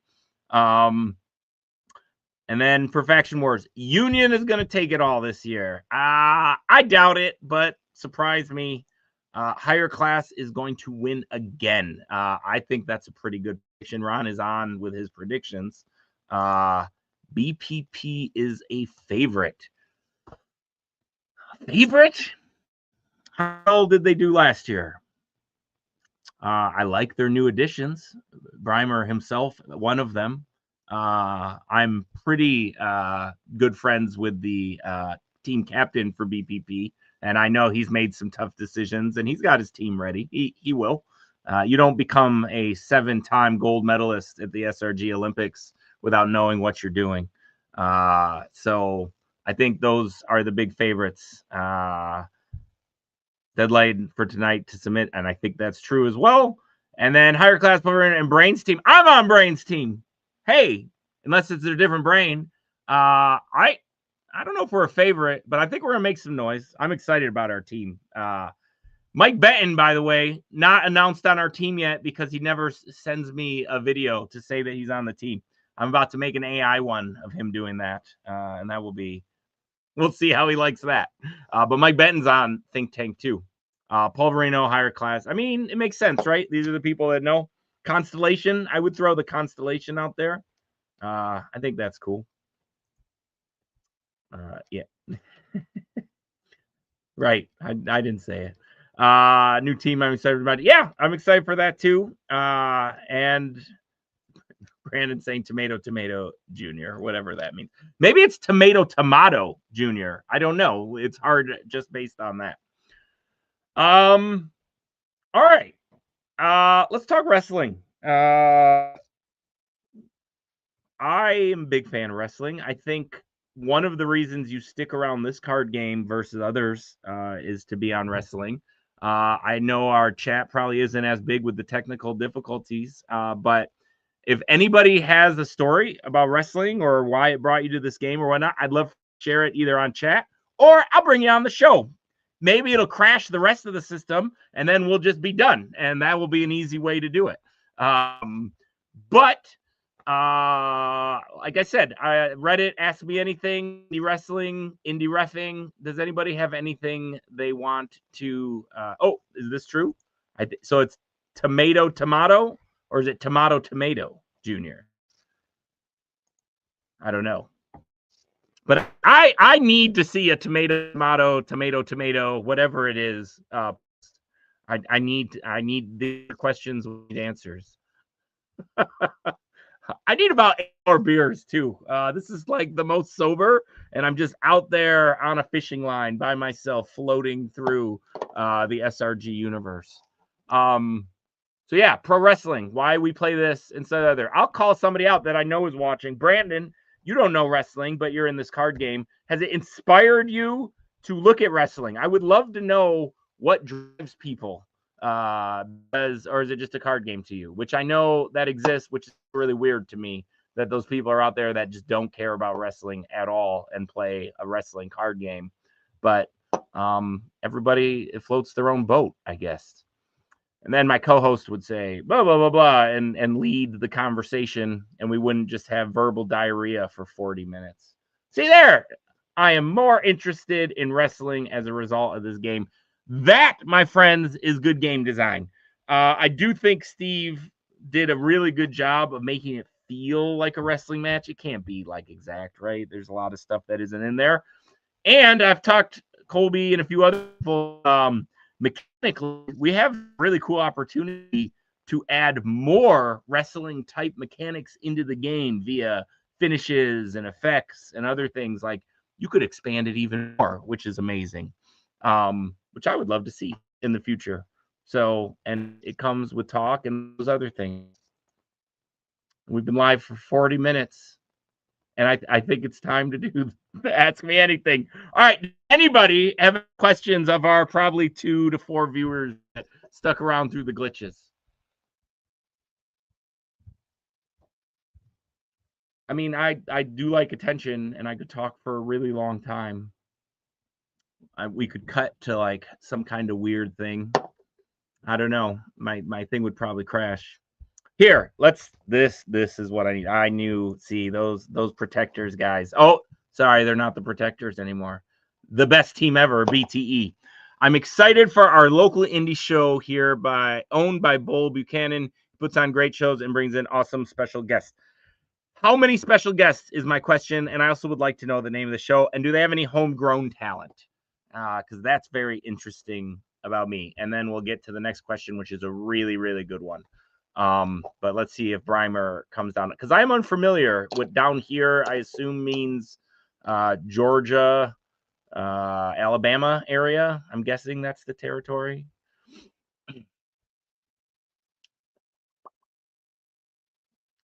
[SPEAKER 1] And then for Faction Wars, Union is going to take it all this year. I doubt it, but surprise me. Higher Class is going to win again. I think that's a pretty good prediction. Ron is on with his predictions. BPP is a favorite. Favorite? How well did they do last year? I like their new additions. Breimer himself, one of them. I'm pretty good friends with the team captain for BPP, and I know he's made some tough decisions, and he's got his team ready. He will. You don't become a 7-time gold medalist at the SRG Olympics without knowing what you're doing. So I think those are the big favorites. Deadline for tonight to submit, and I think that's true as well. And then Higher Class and Brain's team. I'm on Brain's team. Hey, unless it's a different brain. I don't know if we're a favorite, but I think we're gonna make some noise. I'm excited about our team. Mike Benton, by the way, not announced on our team yet because he never sends me a video to say that he's on the team. I'm about to make an AI one of him doing that, and that will be. We'll see how he likes that. But Mike Benton's on Think Tank too. Pulverino, Higher Class. I mean, it makes sense, right? These are the people that know. Constellation. I would throw the Constellation out there. I think that's cool. Yeah. Right. I didn't say it. New team. I'm excited about it. Yeah, I'm excited for that too. And Brandon saying tomato junior, whatever that means. Maybe it's tomato junior. I don't know. It's hard just based on that. All right. Let's talk wrestling. I am a big fan of wrestling. I think one of the reasons you stick around this card game versus others is to be on wrestling. I know our chat probably isn't as big with the technical difficulties, but if anybody has a story about wrestling or why it brought you to this game or whatnot, I'd love to share it either on chat or I'll bring you on the show. Maybe it'll crash the rest of the system and then we'll just be done. And that will be an easy way to do it. But Like I said, Reddit, ask me anything, indie wrestling, indie reffing. Does anybody have anything they want to? Is this true? So it's tomato, or is it tomato, Junior? I don't know. But I need to see a tomato, whatever it is. I need the questions, we need answers. I need about 8 more beers too. This is like the most sober, and I'm just out there on a fishing line by myself, floating through the SRG universe. So yeah, pro wrestling. Why we play this instead of other. I'll call somebody out that I know is watching. Brandon, you don't know wrestling, but you're in this card game. Has it inspired you to look at wrestling? I would love to know what drives people. Or is it just a card game to you? Which I know that exists, which is really weird to me that those people are out there that just don't care about wrestling at all and play a wrestling card game. But everybody floats their own boat, I guess. And then my co-host would say blah blah blah blah and lead the conversation, and we wouldn't just have verbal diarrhea for 40 minutes. See there, I am more interested in wrestling as a result of this game. That, my friends, is good game design. I do think Steve did a really good job of making it feel like a wrestling match. It can't be like exact, right? There's a lot of stuff that isn't in there. And I've talked Colby and a few other people. Mechanically, we have really cool opportunity to add more wrestling type mechanics into the game via finishes and effects and other things. Like, you could expand it even more, which is amazing. Which I would love to see in the future. So, and it comes with talk and those other things. We've been live for 40 minutes. And I think it's time to do Ask Me Anything. All right. Anybody have questions of our probably 2 to 4 viewers that stuck around through the glitches? I mean, I do like attention, and I could talk for a really long time. We could cut to like some kind of weird thing. I don't know. My thing would probably crash. Here, this is what I need. I knew, see, those protectors guys. Oh, sorry, they're not the protectors anymore. The best team ever, BTE. I'm excited for our local indie show here owned by Bull Buchanan. He puts on great shows and brings in awesome special guests. How many special guests is my question, and I also would like to know the name of the show, and do they have any homegrown talent? Because that's very interesting about me. And then we'll get to the next question, which is a really, really good one. But let's see if Breimer comes down, because I'm unfamiliar with down here. I assume means Georgia, Alabama area. I'm guessing that's the territory.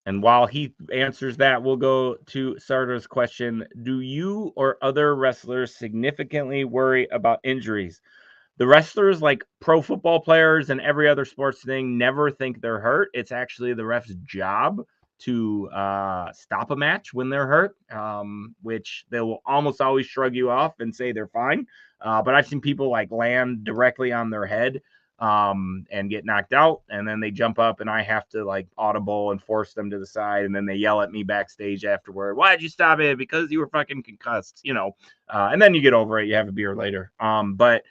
[SPEAKER 1] And while he answers that, we'll go to Sardar's question. Do you or other wrestlers significantly worry about injuries? The wrestlers, like pro football players and every other sports thing, never think they're hurt. It's actually the ref's job to stop a match when they're hurt, which they will almost always shrug you off and say they're fine. But I've seen people like land directly on their head and get knocked out, and then they jump up, and I have to like audible and force them to the side, and then they yell at me backstage afterward. Why'd you stop it? Because you were fucking concussed, and then you get over it. You have a beer later. But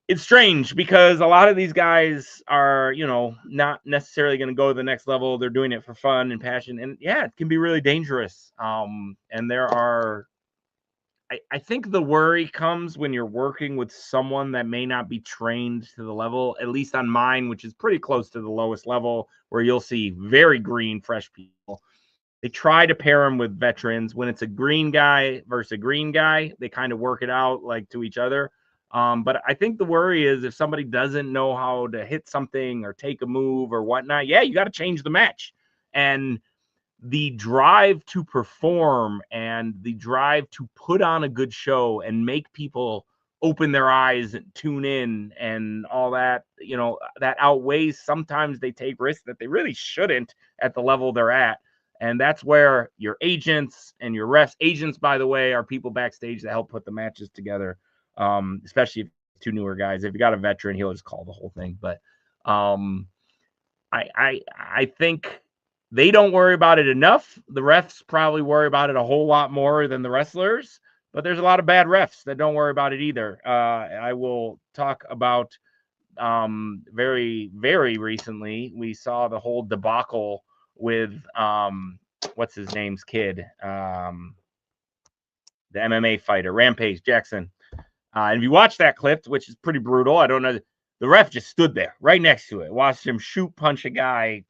[SPEAKER 1] it's strange because a lot of these guys are, not necessarily going to go to the next level. They're doing it for fun and passion. And yeah, it can be really dangerous. And there are, I think the worry comes when you're working with someone that may not be trained to the level, at least on mine, which is pretty close to the lowest level, where you'll see very green, fresh people. They try to pair them with veterans. When it's a green guy versus a green guy, they kind of work it out like to each other. But I think the worry is if somebody doesn't know how to hit something or take a move or whatnot, yeah, you got to change the match. And the drive to perform and the drive to put on a good show and make people open their eyes and tune in and all that, that outweighs sometimes they take risks that they really shouldn't at the level they're at. And that's where your agents and your refs, agents, by the way, are people backstage that help put the matches together. Especially if 2 newer guys. If you got a veteran, he'll just call the whole thing. But I think They don't worry about it enough. The refs probably worry about it a whole lot more than the wrestlers, but there's a lot of bad refs that don't worry about it either. I will talk about very, very recently, we saw the whole debacle with what's his name's kid, the MMA fighter, Rampage Jackson. And if you watch that clip, which is pretty brutal, I don't know, the ref just stood there right next to it, watched him shoot punch a guy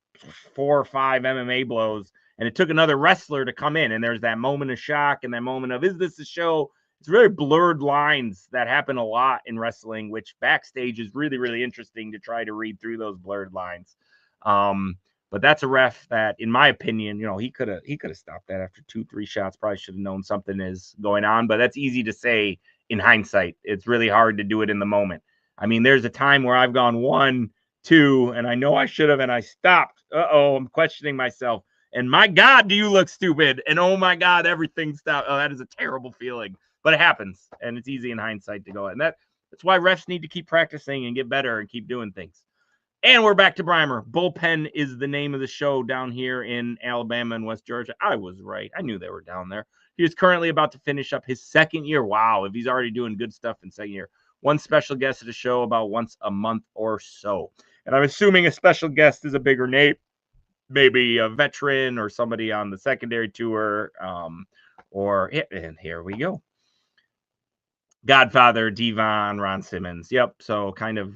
[SPEAKER 1] 4 or 5 MMA blows, and it took another wrestler to come in. And there's that moment of shock and that moment of, is this a show? It's very blurred lines that happen a lot in wrestling, which backstage is really, really interesting to try to read through those blurred lines. But that's a ref that, in my opinion, he could have stopped that after 2-3 shots. Probably should have known something is going on, but that's easy to say in hindsight. It's really hard to do it in the moment. I mean, there's a time where I've gone 1, 2, and I know I should have, and I stopped. I'm questioning myself. And my God, do you look stupid? And oh my God, everything stopped. Oh, that is a terrible feeling. But it happens, and it's easy in hindsight to go. And that's why refs need to keep practicing and get better and keep doing things. And we're back to Breimer. Bullpen is the name of the show down here in Alabama and West Georgia. I was right. I knew they were down there. He is currently about to finish up his second year. Wow, if he's already doing good stuff in second year. One special guest at the show about once a month or so. And I'm assuming a special guest is a bigger name, maybe a veteran or somebody on the secondary tour. And here we go. Godfather, Devon, Ron Simmons. Yep, so kind of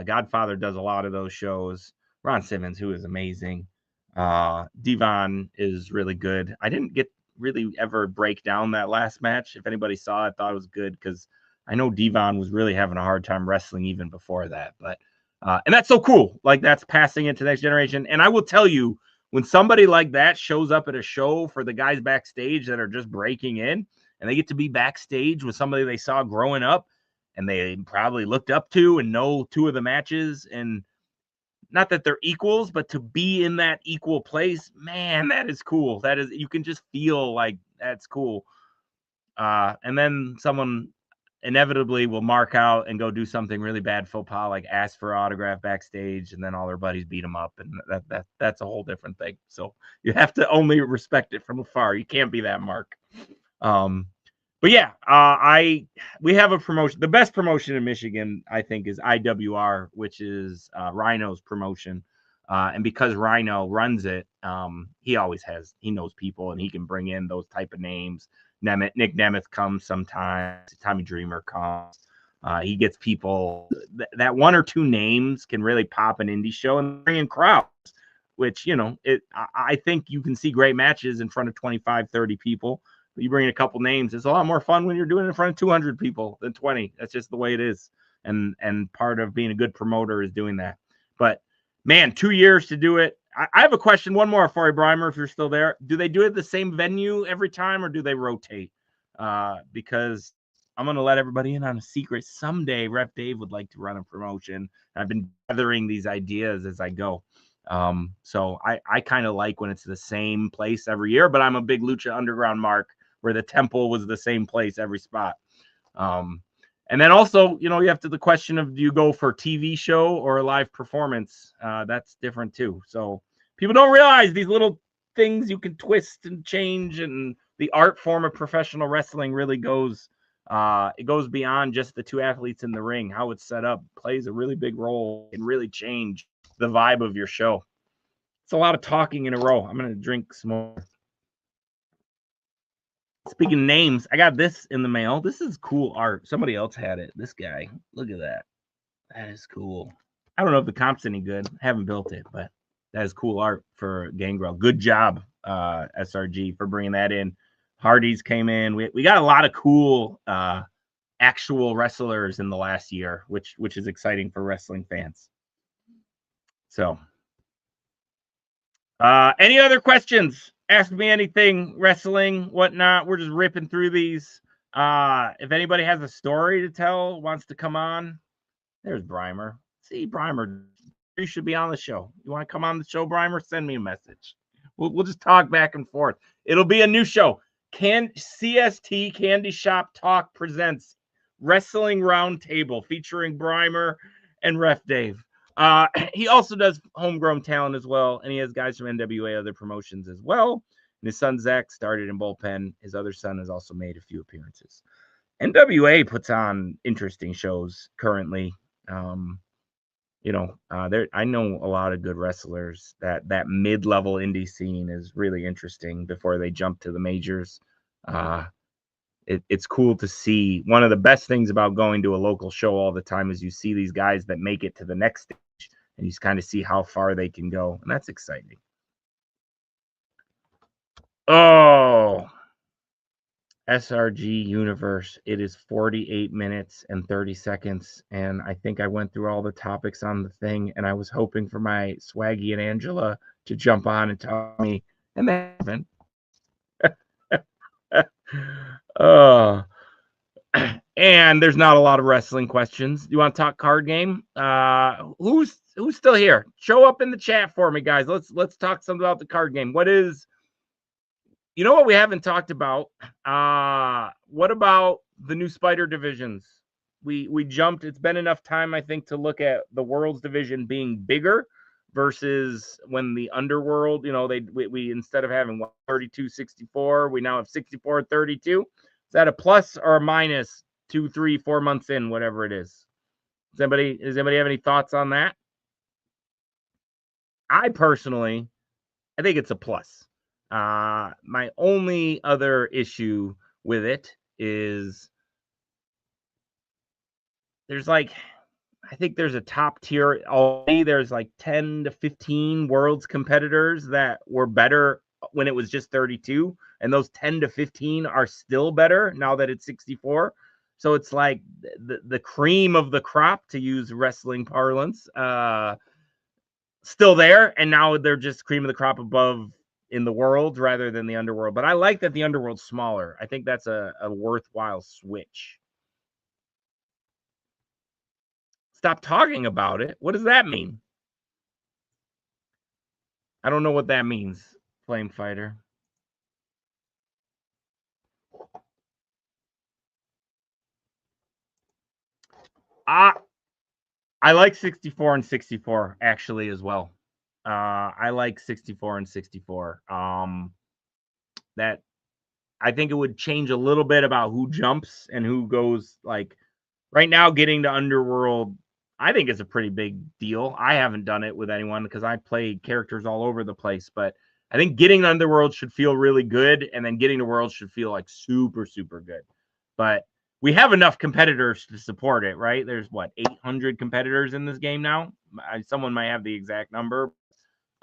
[SPEAKER 1] Godfather does a lot of those shows. Ron Simmons, who is amazing. Devon is really good. I didn't get really ever break down that last match. If anybody saw it, I thought it was good because I know Devon was really having a hard time wrestling even before that. But and that's so cool. Like, that's passing it to the next generation. And I will tell you, when somebody like that shows up at a show for the guys backstage that are just breaking in, and they get to be backstage with somebody they saw growing up and they probably looked up to and know 2 of the matches, and not that they're equals, but to be in that equal place, man, that is cool. That is, you can just feel like that's cool. And then someone inevitably will mark out and go do something really bad faux pas, like ask for autograph backstage, and then all their buddies beat them up, and that's a whole different thing. So you have to only respect it from afar. You can't be that mark. But yeah, we have a promotion. The best promotion in Michigan, I think, is IWR, which is Rhino's promotion. And because Rhino runs it, he knows people, and he can bring in those type of names. Nick Nemeth comes sometimes. Tommy Dreamer comes. He gets people that 1 or 2 names can really pop an indie show and bring in crowds, which, I think you can see great matches in front of 25, 30 people. You bring in a couple names. It's a lot more fun when you're doing it in front of 200 people than 20. That's just the way it is. And part of being a good promoter is doing that. But man, 2 years to do it. I have a question. One more for you, Breimer, if you're still there. Do they do it at the same venue every time, or do they rotate? Because I'm going to let everybody in on a secret. Someday, Ref Dave would like to run a promotion. I've been gathering these ideas as I go. So I kind of like when it's the same place every year, but I'm a big Lucha Underground mark, where the temple was the same place every spot. And then also, you have the question of, do you go for TV show or a live performance? That's different too. So people don't realize these little things you can twist and change, and the art form of professional wrestling really goes beyond just the 2 athletes in the ring. How it's set up plays a really big role and really change the vibe of your show. It's a lot of talking in a row. I'm going to drink some more. Speaking of names, I got this in the mail. This is cool art. Somebody else had it. This guy. Look at that. That is cool. I don't know if the comp's any good. I haven't built it, but that is cool art for Gangrel. Good job, SRG, for bringing that in. Hardy's came in. We got a lot of cool actual wrestlers in the last year, which is exciting for wrestling fans. So, any other questions? Ask me anything, wrestling, whatnot. We're just ripping through these. If anybody has a story to tell, wants to come on, there's Breimer. See, Breimer, you should be on the show. You want to come on the show, Breimer? Send me a message. We'll just talk back and forth. It'll be a new show. CST Candyshop Talk presents Wrestling Roundtable featuring Breimer and Ref Dave. He also does homegrown talent as well, and he has guys from NWA, other promotions as well. And his son Zach started in bullpen. His other son has also made a few appearances. NWA puts on interesting shows currently. I know a lot of good wrestlers. That mid-level indie scene is really interesting before they jump to the majors. It's cool to see. One of the best things about going to a local show all the time is you see these guys that make it to the next stage, and you kind of see how far they can go, and that's exciting. Oh, SRG Universe. It is 48 minutes and 30 seconds, and I think I went through all the topics on the thing, and I was hoping for my Swaggy and Angela to jump on and tell me, and they haven't. And there's not a lot of wrestling questions. You want to talk card game? Who's still here? Show up in the chat for me, guys. Let's talk some about the card game. What is, what we haven't talked about? What about the new Spider divisions? We jumped. It's been enough time, I think, to look at the World's division being bigger versus when the Underworld, we instead of having 32, 64, we now have 64, 32. Is that a plus or a minus 2, 3, 4 months in, whatever it is? Does anybody have any thoughts on that? I personally, I think it's a plus. My only other issue with it is there's I think there's a top tier already. There's 10 to 15 world's competitors that were better when it was just 32. And those 10 to 15 are still better now that it's 64. So it's like the cream of the crop, to use wrestling parlance, still there. And now they're just cream of the crop above in the world rather than the underworld. But I like that the underworld's smaller. I think that's a worthwhile switch. Stop talking about it. What does that mean? I don't know what that means, Flame Fighter. I like 64 and 64 actually as well. I like 64 and 64. That I think it would change a little bit about who jumps and who goes. Right now, getting to Underworld, I think it's a pretty big deal. I haven't done it with anyone because I play characters all over the place, but I think getting to Underworld should feel really good, and then getting to World should feel super, super good. But we have enough competitors to support it, right? There's 800 competitors in this game now. Someone might have the exact number.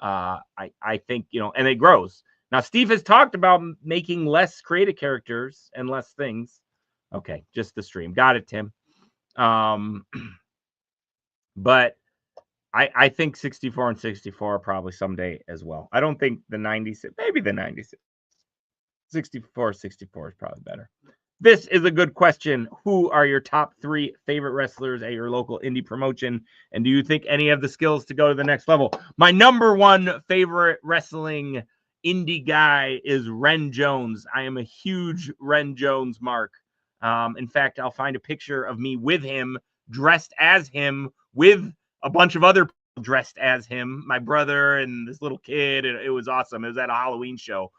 [SPEAKER 1] I think, and it grows. Now, Steve has talked about making less creative characters and less things. Okay, just the stream. Got it, Tim. But I think 64 and 64 probably someday as well. I don't think the 96, maybe the 96. 64 is probably better. This is a good question. Who are your top 3 favorite wrestlers at your local indie promotion? And do you think any of the skills to go to the next level? My number 1 favorite wrestling indie guy is Ren Jones. I am a huge Ren Jones mark. In fact, I'll find a picture of me with him, dressed as him, with a bunch of other people dressed as him, my brother and this little kid. It was awesome. It was at a Halloween show.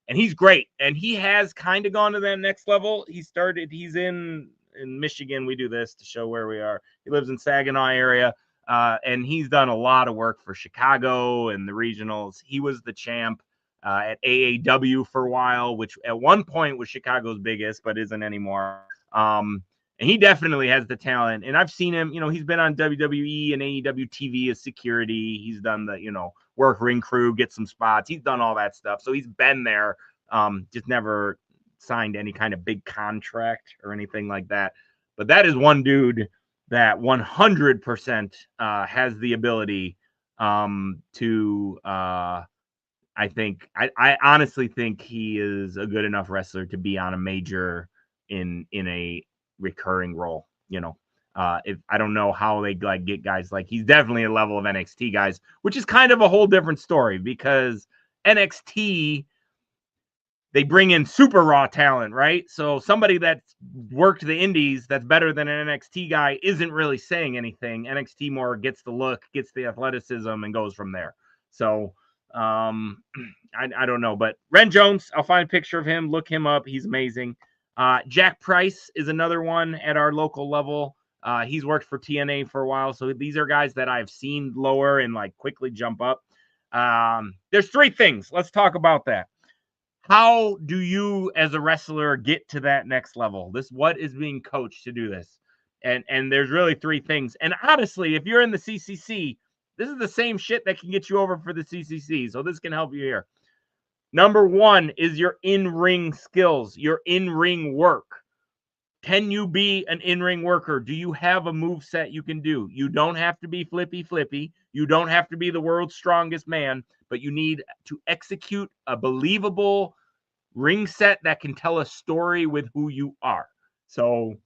[SPEAKER 1] And he's great. And he has kind of gone to that next level. He's in Michigan. We do this to show where we are. He lives in Saginaw area. And he's done a lot of work for Chicago and the regionals. He was the champ at AAW for a while, which at one point was Chicago's biggest, but isn't anymore. And he definitely has the talent. And I've seen him, he's been on WWE and AEW TV as security. He's done the, work ring crew, get some spots. He's done all that stuff. So he's been there, just never signed any kind of big contract or anything like that. But that is one dude that 100% has the ability to I honestly think he is a good enough wrestler to be on a major in a recurring role. If I don't know how they get guys he's definitely a level of NXT guys, which is kind of a whole different story because NXT, they bring in super raw talent, right? So somebody that's worked the indies that's better than an NXT guy isn't really saying anything. NXT more gets the look, gets the athleticism, and goes from there. So I don't know, but Ren Jones, I'll find a picture of him, look him up. He's amazing. Jack Price is another one at our local level. He's worked for TNA for a while. So these are guys that I've seen lower and like quickly jump up. There's three things. Let's talk about that. How do you as a wrestler get to that next level? What is being coached to do this? And there's really three things. And honestly, if you're in the CCC, this is the same shit that can get you over for the CCC. So this can help you here. Number one is your in-ring skills, your in-ring work. Can you be an in-ring worker? Do you have a move set you can do? You don't have to be flippy. You don't have to be the world's strongest man, but you need to execute a believable ring set that can tell a story with who you are. So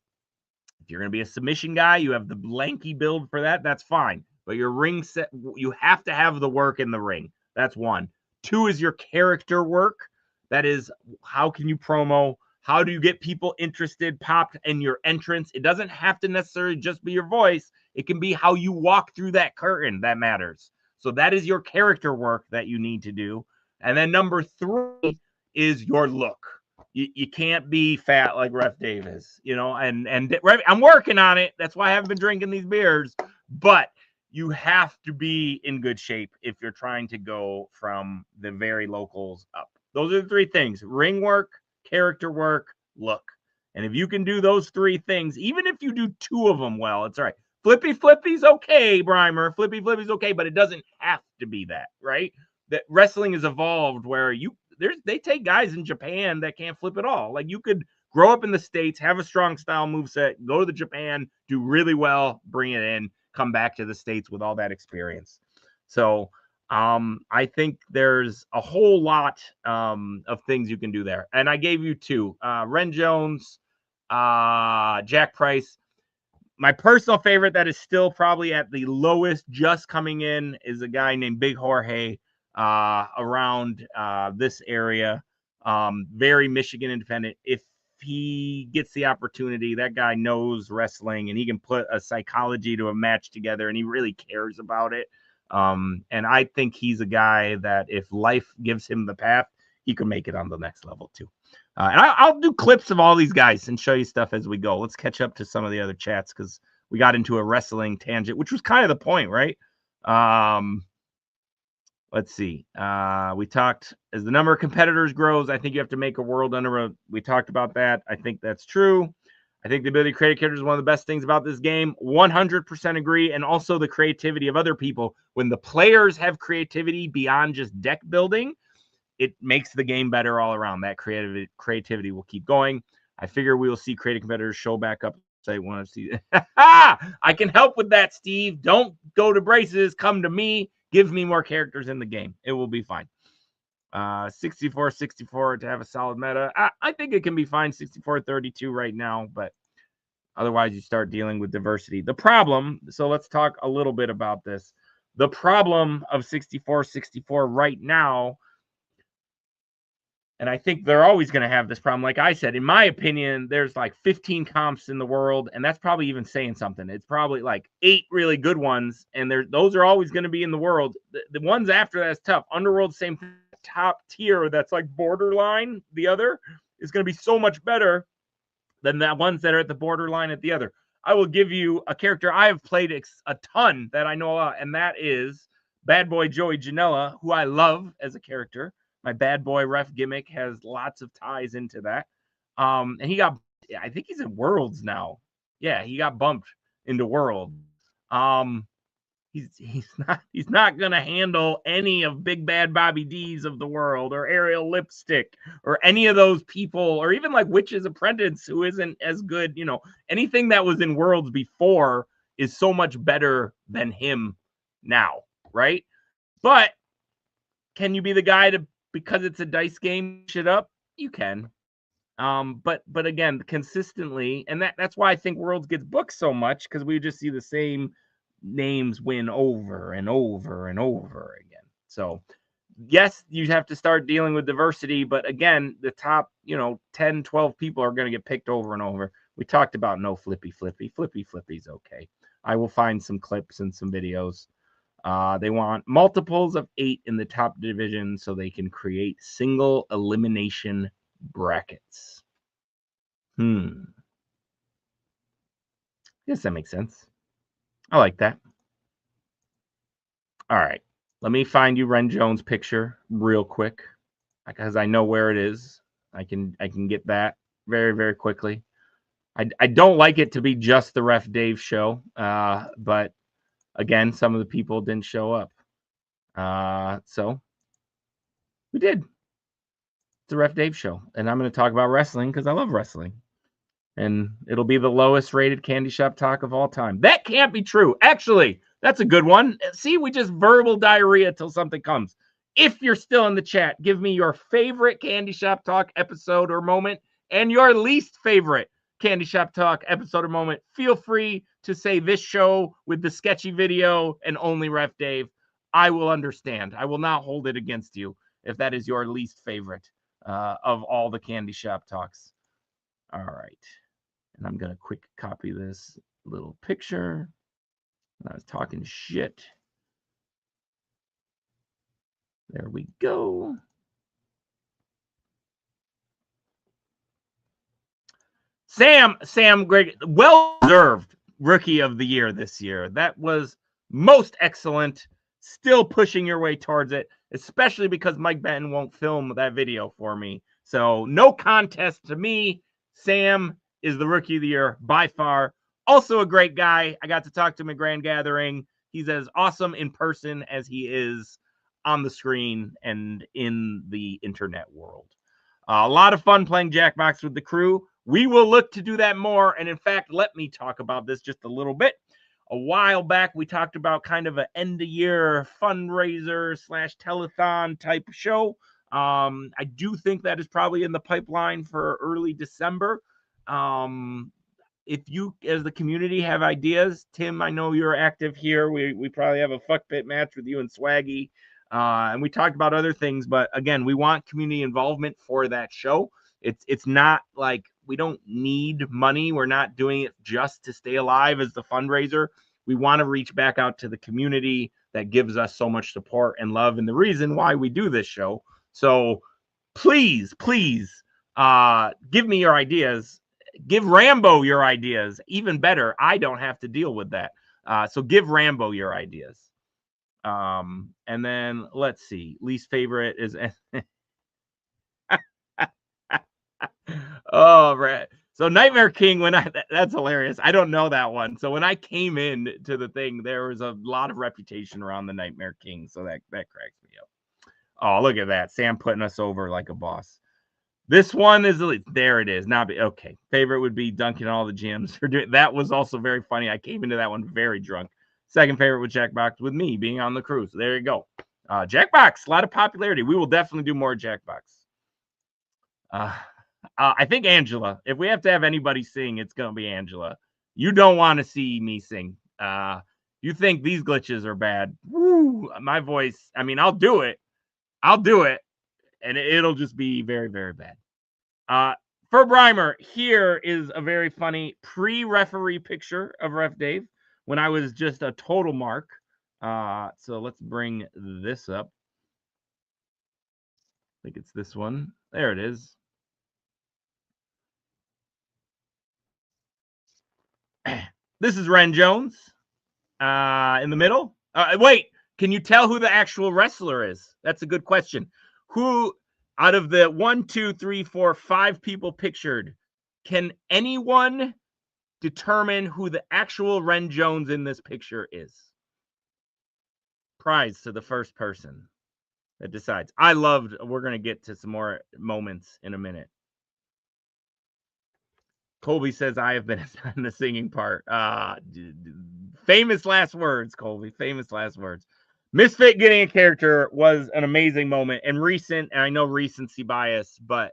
[SPEAKER 1] if you're going to be a submission guy, you have the lanky build for that. That's fine. But your ring set, you have to have the work in the ring. That's one. Two is your character work. That is, how can you promo? How do you get people interested, popped in your entrance? It doesn't have to necessarily just be your voice. It can be how you walk through that curtain that matters. So that is your character work that you need to do. And then number three is your look. You can't be fat like Ref Davis, and I'm working on it. That's why I haven't been drinking these beers. But you have to be in good shape if you're trying to go from the very locals up. Those are the three things: ring work, character work, look. And if you can do those three things, even if you do two of them well, it's all right. Flippy's okay, Brimer. Flippy's okay, but it doesn't have to be that, right? That wrestling has evolved where they take guys in Japan that can't flip at all. Like, you could grow up in the States, have a strong style moveset, go to the Japan, do really well, bring it in, come back to the States with all that experience. So I think there's a whole lot of things you can do there. And I gave you two, Ren Jones, Jack Price. My personal favorite that is still probably at the lowest just coming in is a guy named Big Jorge around this area. Very Michigan independent. If he gets the opportunity, that guy knows wrestling and he can put a psychology to a match together and he really cares about it. And I think he's a guy that if life gives him the path, he can make it on the next level too. And I'll do clips of all these guys and show you stuff as we go. Let's catch up to some of the other chats because we got into a wrestling tangent, which was kind of the point, right? Let's see. We talked as the number of competitors grows. I think you have to make a world we talked about that. I think that's true. I think the ability to create characters is one of the best things about this game. 100% agree. And also the creativity of other people. When the players have creativity beyond just deck building, it makes the game better all around. That creativity will keep going. I figure we will see creative competitors show back up. I want to see. I can help with that, Steve. Don't go to Braces. Come to me. Give me more characters in the game. It will be fine. 64-64 to have a solid meta. I think it can be fine. 64-32 right now, but otherwise you start dealing with diversity. The problem, so let's talk a little bit about this. The problem of 64-64 right now, and I think they're always going to have this problem. Like I said, in my opinion, there's like 15 comps in the world, and that's probably even saying something. It's probably like 8 really good ones, and those are always going to be in the world. The ones after that is tough. Underworld, same thing. Top tier that's like borderline. The other is going to be so much better than the ones that are at the borderline at the other. I will give you a character I have played a ton that I know a lot, and that is Bad Boy Joey Janela, who I love as a character. My bad boy ref gimmick has lots of ties into that. And I think he's in Worlds now. Yeah, he got bumped into World. He's not gonna handle any of Big Bad Bobby D's of the world or Ariel Lipstick or any of those people, or even like Witch's Apprentice, who isn't as good. Anything that was in Worlds before is so much better than him now, right? But can you be the guy to, because it's a dice game, shit up? You can. But again, consistently, and that's why I think Worlds gets booked so much, because we just see the same names win over and over and over again. So yes, you have to start dealing with diversity, but again, the top, 10, 12 people are going to get picked over and over. We talked about no flippy. Flippy's okay. I will find some clips and some videos. They want multiples of 8 in the top division so they can create single elimination brackets. Guess that makes sense. I like that. All right. Let me find you Ren Jones' picture real quick because I know where it is. I can get that very, very quickly. I don't like it to be just the Ref Dave show, but again, some of the people didn't show up. So we did. It's the Ref Dave show, and I'm going to talk about wrestling because I love wrestling. And it'll be the lowest rated Candy Shop talk of all time. That can't be true. Actually, that's a good one. See, we just verbal diarrhea till something comes. If you're still in the chat, give me your favorite Candy Shop talk episode or moment and your least favorite Candy Shop talk episode or moment. Feel free to say this show with the sketchy video and only Ref Dave. I will understand. I will not hold it against you if that is your least favorite of all the Candy Shop talks. All right. And I'm going to quick copy this little picture. I was talking shit. There we go. Sam Greg, well-deserved Rookie of the Year this year. That was most excellent. Still pushing your way towards it, especially because Mike Benton won't film that video for me. So no contest to me. Sam is the Rookie of the Year by far. Also a great guy. I got to talk to him at Grand Gathering. He's as awesome in person as he is on the screen and in the internet world. A lot of fun playing Jackbox with the crew. We will look to do that more. And in fact, let me talk about this just a little bit. A while back, we talked about kind of an end-of-year fundraiser / telethon type show. I do think that is probably in the pipeline for early December. If you, as the community, have ideas, Tim, I know you're active here. We probably have a fuck pit match with you and Swaggy. And we talked about other things, but again, we want community involvement for that show. It's not like we don't need money. We're not doing it just to stay alive as the fundraiser. We want to reach back out to the community that gives us so much support and love and the reason why we do this show. So please, give me your ideas. Give Rambo your ideas. Even better, I don't have to deal with that. So give Rambo your ideas. And then let's see. Least favorite is oh, right. So Nightmare King, that's hilarious. I don't know that one. So when I came in to the thing, there was a lot of reputation around the Nightmare King. So that cracks me up. Oh, look at that. Sam putting us over like a boss. This one is there. It is. Not okay. Favorite would be dunking all the gyms. That was also very funny. I came into that one very drunk. Second favorite was Jackbox with me being on the cruise. So there you go. Jackbox, a lot of popularity. We will definitely do more Jackbox. I think Angela. If we have to have anybody sing, it's going to be Angela. You don't want to see me sing. You think these glitches are bad. Woo, my voice. I mean, I'll do it. And it'll just be very, very bad. For Brimer, here is a very funny pre-referee picture of Ref Dave when I was just a total mark. So let's bring this up. I think it's this one. There it is. This is Ren Jones in the middle. Wait, can you tell who the actual wrestler is? That's a good question. Who out of the 1, 2, 3, 4, 5 people pictured, can anyone determine who the actual Ren Jones in this picture is? Prize to the first person that decides. We're going to get to some more moments in a minute. Colby says I have been in the singing part. Famous last words, Colby. Famous last words. Misfit getting a character was an amazing moment and recent, and I know recency bias, but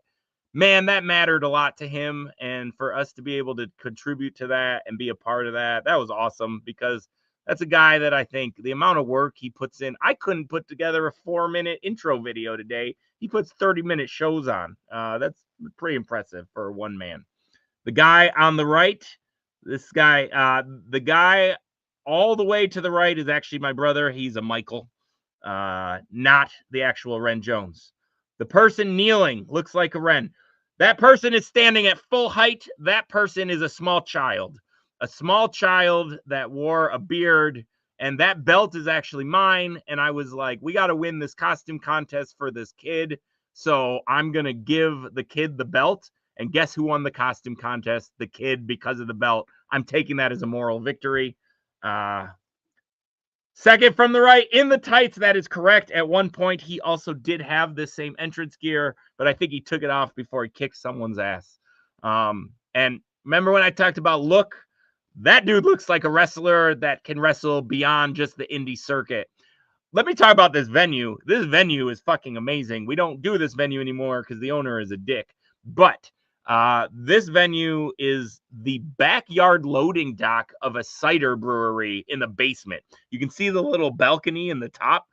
[SPEAKER 1] man, that mattered a lot to him. And for us to be able to contribute to that and be a part of that, that was awesome because That's a guy that I think the amount of work he puts in, I couldn't put together a 4-minute intro video today. He puts 30-minute shows on. That's pretty impressive for one man. The guy on the right, this guy, the guy all the way to the right is actually my brother. He's a Michael, not the actual Ren Jones. The person kneeling looks like a Ren. That person is standing at full height. That person is a small child that wore a beard, and that belt is actually mine. And I was like, we got to win this costume contest for this kid. So I'm going to give the kid the belt. And guess who won the costume contest? The kid, because of the belt. I'm taking that as a moral victory. Second from the right in the tights. That is correct. At one point, he also did have this same entrance gear, but I think he took it off before he kicked someone's ass. And remember when I talked about look? That dude looks like a wrestler that can wrestle beyond just the indie circuit. Let me talk about this venue. This venue is fucking amazing. We don't do this venue anymore because the owner is a dick. But this venue is the backyard loading dock of a cider brewery in the basement. You can see the little balcony in the top.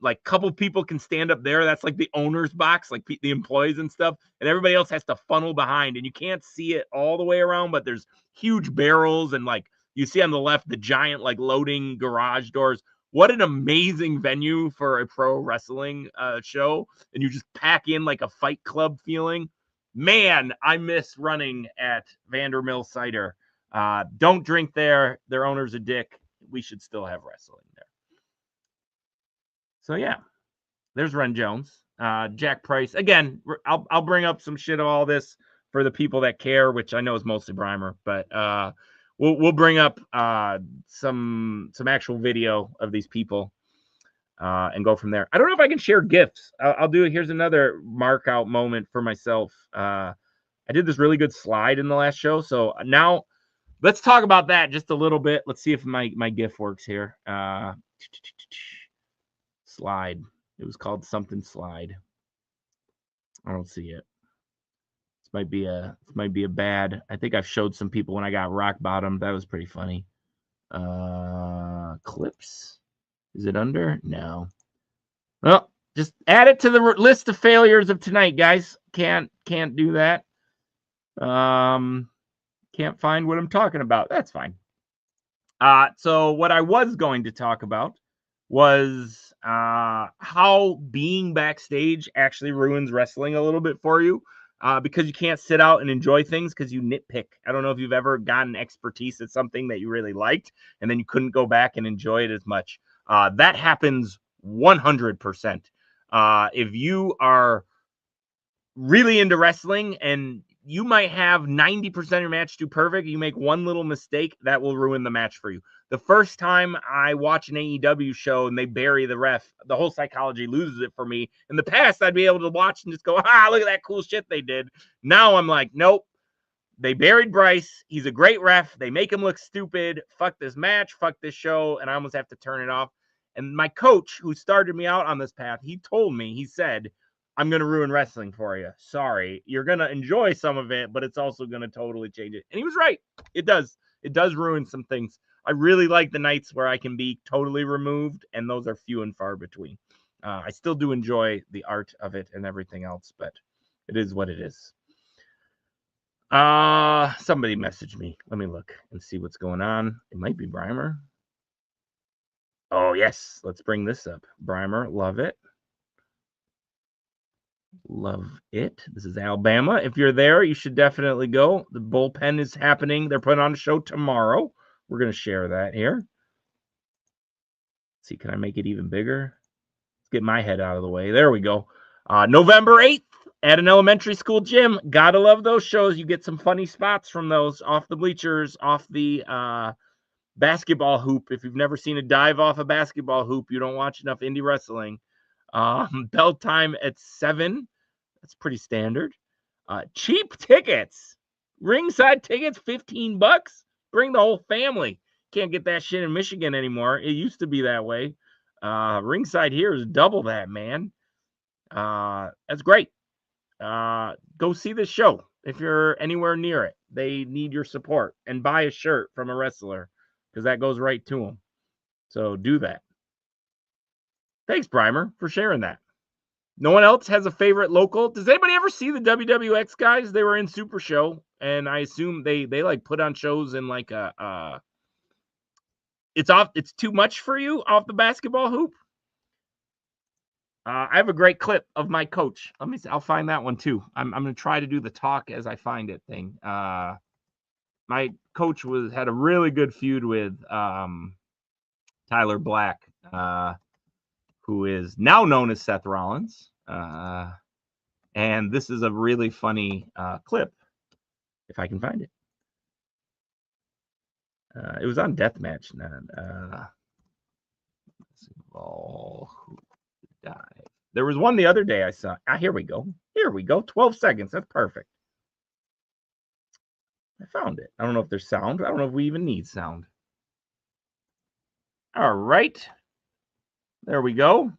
[SPEAKER 1] Like a couple people can stand up there. That's like the owner's box, like the employees and stuff. And everybody else has to funnel behind. And you can't see it all the way around, but there's huge barrels. And like you see on the left, the giant like loading garage doors. What an amazing venue for a pro wrestling show. And you just pack in like a Fight Club feeling. Man, I miss running at Vandermill Cider. Don't drink there. Their owner's a dick. We should still have wrestling there. So yeah, there's Ren Jones. Jack Price. Again, I'll bring up some shit of all this for the people that care, which I know is mostly Brimer, but we'll bring up some actual video of these people and go from there. I don't know if I can share GIFs. I'll do it. Here's another mark out moment for myself. I did this really good slide in the last show. So now let's talk about that just a little bit. Let's see if my GIF works here. Slide. It was called something slide. I don't see it. This might be a bad. I think I've showed some people when I got rock bottom. That was pretty funny. Clips. Is it under? No. Well, just add it to the list of failures of tonight, guys. Can't do that. Can't find what I'm talking about. That's fine. So what I was going to talk about was how being backstage actually ruins wrestling a little bit for you. Because you can't sit out and enjoy things because you nitpick. I don't know if you've ever gotten expertise at something that you really liked and then you couldn't go back and enjoy it as much. That happens 100%. If you are really into wrestling and you might have 90% of your match do perfect, you make one little mistake, that will ruin the match for you. The first time I watch an AEW show and they bury the ref, the whole psychology loses it for me. In the past, I'd be able to watch and just go, look at that cool shit they did. Now I'm like, nope. They buried Bryce. He's a great ref. They make him look stupid. Fuck this match. Fuck this show. And I almost have to turn it off. And my coach, who started me out on this path, he told me, he said, I'm going to ruin wrestling for you. Sorry. You're going to enjoy some of it, but it's also going to totally change it. And he was right. It does. It does ruin some things. I really like the nights where I can be totally removed, and those are few and far between. I still do enjoy the art of it and everything else, but it is what it is. Somebody messaged me. Let me look and see what's going on. It might be Brimer. Oh, yes. Let's bring this up. Brimer, love it. Love it. This is Alabama. If you're there, you should definitely go. The bullpen is happening. They're putting on a show tomorrow. We're going to share that here. Let's see, can I make it even bigger? Let's get my head out of the way. There we go. November 8th at an elementary school gym. Gotta love those shows. You get some funny spots from those off the bleachers, off the basketball hoop. If you've never seen a dive off a basketball hoop, you don't watch enough indie wrestling. Bell time at 7. That's pretty standard. Cheap tickets. Ringside tickets, $15. Bring the whole family. Can't get that shit in Michigan anymore. It used to be that way. Ringside here is double that, man. That's great. Go see this show if you're anywhere near it. They need your support. And buy a shirt from a wrestler because that goes right to them. So do that. Thanks, Brimer, for sharing that. No one else has a favorite local. Does anybody ever see the WWX guys? They were in Super Show, and I assume they like put on shows in like a it's too much for you off the basketball hoop. I have a great clip of my coach. Let me see. I'll find that one too. I'm gonna try to do the talk as I find it thing. My coach had a really good feud with Tyler Black, who is now known as Seth Rollins. And this is a really funny clip, if I can find it. It was on Deathmatch. There was one the other day I saw. Here we go. 12 seconds. That's perfect. I found it. I don't know if there's sound. I don't know if we even need sound. All right. There we go.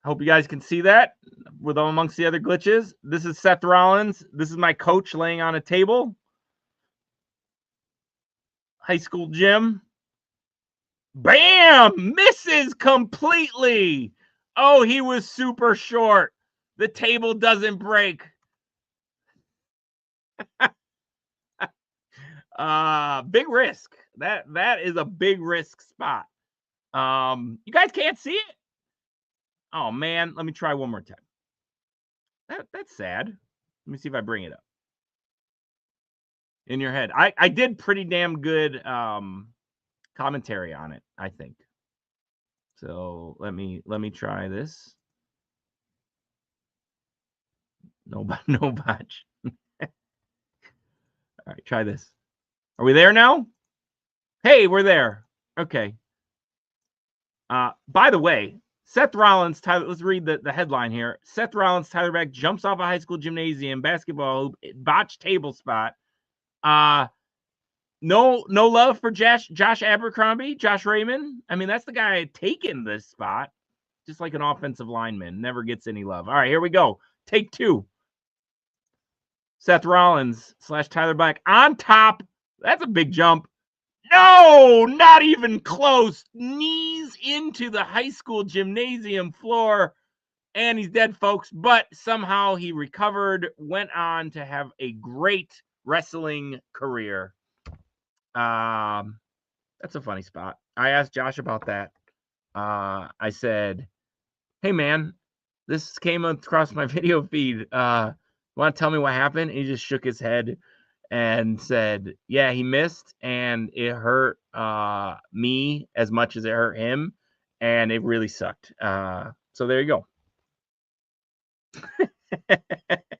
[SPEAKER 1] Hope you guys can see that with amongst the other glitches. This is Seth Rollins. This is my coach laying on a table. High school gym. Bam! Misses completely. Oh, he was super short. The table doesn't break. Big risk. That is a big risk spot. You guys can't see it? Oh man, let me try one more time. That's sad. Let me see if I bring it up. In your head. I did pretty damn good commentary on it, I think. So let me try this. No botch. All right, try this. Are we there now? Hey, we're there. Okay. By the way, Seth Rollins, Tyler, let's read the headline here. Seth Rollins, Tyler Black jumps off a high school gymnasium basketball hoop, botched table spot. No love for Josh Abercrombie, Josh Raymond. I mean, that's the guy taking this spot. Just like an offensive lineman, never gets any love. All right, here we go. Take two. Seth Rollins / Tyler Black on top. That's a big jump. No, not even close. Knees into the high school gymnasium floor. And he's dead, folks. But somehow he recovered, went on to have a great wrestling career. That's a funny spot. I asked Josh about that. I said, hey, man, this came across my video feed. Want to tell me what happened? And he just shook his head and said, yeah, he missed, and it hurt me as much as it hurt him, and it really sucked. So there you go.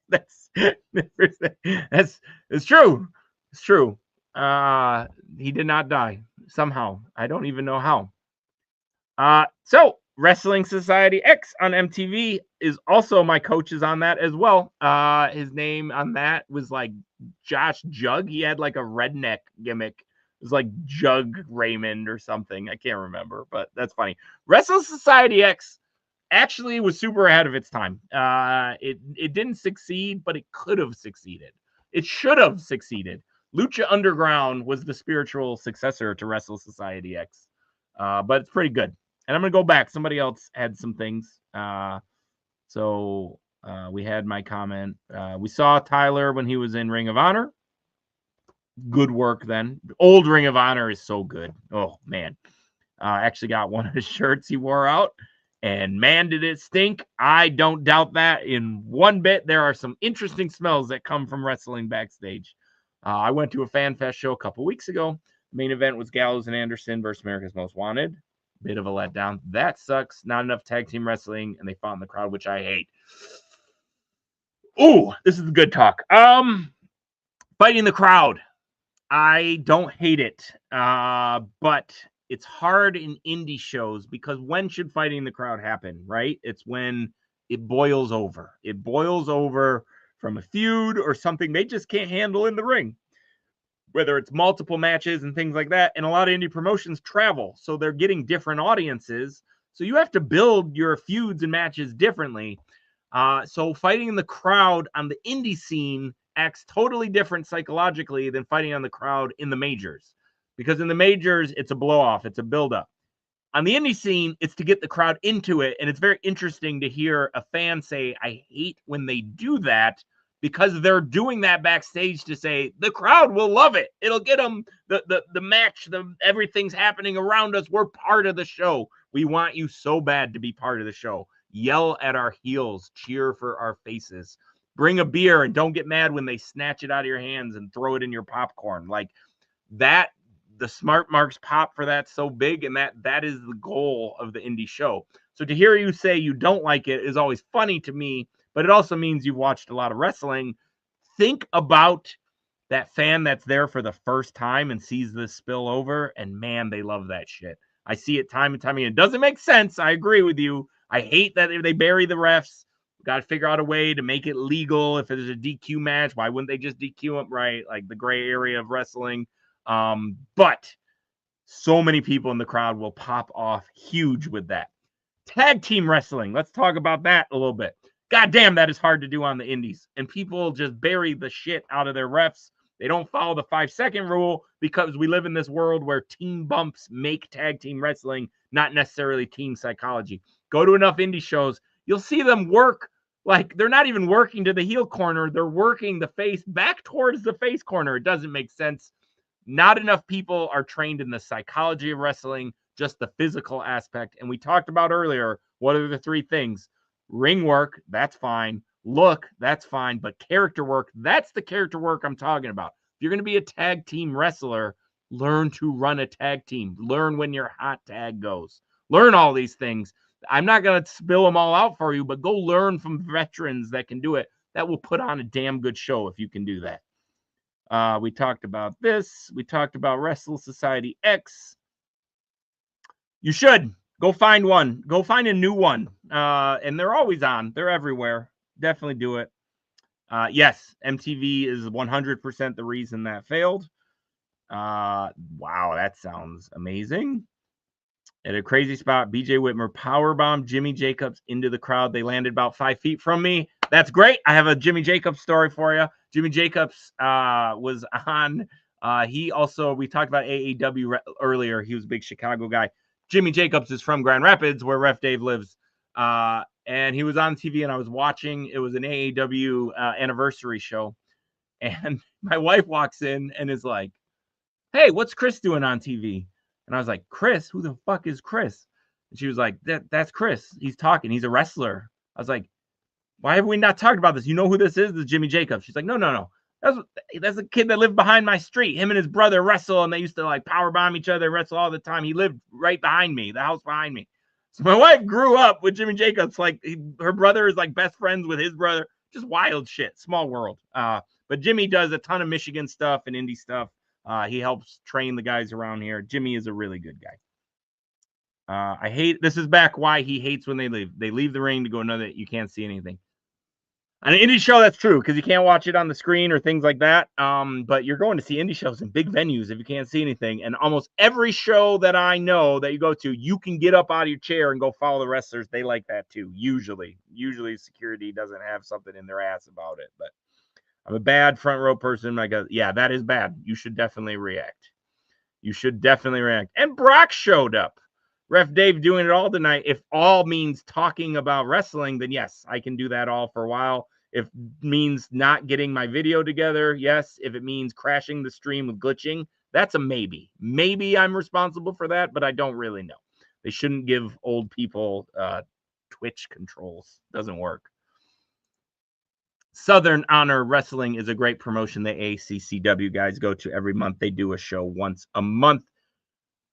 [SPEAKER 1] That's it's true. It's true. He did not die somehow. I don't even know how. So Wrestling Society X on MTV is also my coach is on that as well. His name on that was like Josh Jug. He had like a redneck gimmick. It was like Jug Raymond or something. I can't remember, but that's funny. Wrestling Society X actually was super ahead of its time. It didn't succeed, but it could have succeeded. It should have succeeded. Lucha Underground was the spiritual successor to Wrestle Society X, but it's pretty good. And I'm going to go back. Somebody else had some things. So we had my comment. We saw Tyler when he was in Ring of Honor. Good work then. Old Ring of Honor is so good. Oh, man. Actually got one of his shirts he wore out. And man, did it stink. I don't doubt that in one bit. There are some interesting smells that come from wrestling backstage. I went to a Fan Fest show a couple weeks ago. Main event was Gallows and Anderson versus America's Most Wanted. Bit of a letdown. That sucks. Not enough tag team wrestling, and they fought in the crowd, which I hate. Ooh, this is good talk. Fighting the crowd. I don't hate it, but it's hard in indie shows because when should fighting the crowd happen, right? It's when it boils over. It boils over from a feud or something they just can't handle in the ring. Whether it's multiple matches and things like that. And a lot of indie promotions travel, so they're getting different audiences. So you have to build your feuds and matches differently. So fighting in the crowd on the indie scene acts totally different psychologically than fighting on the crowd in the majors. Because in the majors, it's a blow-off. It's a build-up. On the indie scene, it's to get the crowd into it. And it's very interesting to hear a fan say, I hate when they do that, because they're doing that backstage to say the crowd will love it. It'll get them the match, everything's happening around us. We're part of the show. We want you so bad to be part of the show. Yell at our heels, cheer for our faces. Bring a beer and don't get mad when they snatch it out of your hands and throw it in your popcorn. Like that, the smart marks pop for that so big, and that is the goal of the indie show. So to hear you say you don't like it is always funny to me, but it also means you've watched a lot of wrestling. Think about that fan that's there for the first time and sees this spill over, and man, they love that shit. I see it time and time again. It doesn't make sense. I agree with you. I hate that they bury the refs. Got to figure out a way to make it legal. If there's a DQ match, why wouldn't they just DQ them? Right, like the gray area of wrestling. But so many people in the crowd will pop off huge with that. Tag team wrestling. Let's talk about that a little bit. God damn, that is hard to do on the indies. And people just bury the shit out of their refs. They don't follow the 5-second rule because we live in this world where team bumps make tag team wrestling, not necessarily team psychology. Go to enough indie shows, you'll see them work like they're not even working to the heel corner. They're working the face back towards the face corner. It doesn't make sense. Not enough people are trained in the psychology of wrestling, just the physical aspect. And we talked about earlier, what are the three things? Ring work, that's fine. Look, that's fine. But character work, that's the character work I'm talking about. If you're going to be a tag team wrestler, learn to run a tag team. Learn when your hot tag goes. Learn all these things. I'm not going to spill them all out for you, but go learn from veterans that can do it. That will put on a damn good show if you can do that. We talked about this. We talked about Wrestle Society X. You should go find one. Go find a new one. And they're always on. They're everywhere. Definitely do it. Yes, MTV is 100% the reason that failed. Wow, that sounds amazing. At a crazy spot, BJ Whitmer powerbombed Jimmy Jacobs into the crowd. They landed about 5 feet from me. That's great. I have a Jimmy Jacobs story for you. Jimmy Jacobs was on. He also, we talked about AEW earlier. He was a big Chicago guy. Jimmy Jacobs is from Grand Rapids, where Ref Dave lives. And he was on TV, and I was watching. It was an AEW anniversary show. And my wife walks in and is like, hey, what's Chris doing on TV? And I was like, Chris? Who the fuck is Chris? And she was like, that's Chris. He's talking. He's a wrestler. I was like, why have we not talked about this? You know who this is? This is Jimmy Jacobs. She's like, no. That's a kid that lived behind my street. Him and his brother wrestle, and they used to like powerbomb each other, wrestle all the time. He lived right behind me, the house behind me. So my wife grew up with Jimmy Jacobs. Like her brother is like best friends with his brother. Just wild shit. Small world. But Jimmy does a ton of Michigan stuff and indie stuff. He helps train the guys around here. Jimmy is a really good guy. This is back why he hates when they leave. They leave the ring to go another, you can't see anything. On an indie show, that's true, because you can't watch it on the screen or things like that. But you're going to see indie shows in big venues if you can't see anything. And almost every show that I know that you go to, you can get up out of your chair and go follow the wrestlers. They like that too, usually. Usually security doesn't have something in their ass about it. But I'm a bad front row person. I go, yeah, that is bad. You should definitely react. And Brock showed up. Ref Dave doing it all tonight. If all means talking about wrestling, then yes, I can do that all for a while. If it means not getting my video together, yes. If it means crashing the stream with glitching, that's a maybe. Maybe I'm responsible for that, but I don't really know. They shouldn't give old people Twitch controls. Doesn't work. Southern Honor Wrestling is a great promotion the ACCW guys go to every month. They do a show once a month.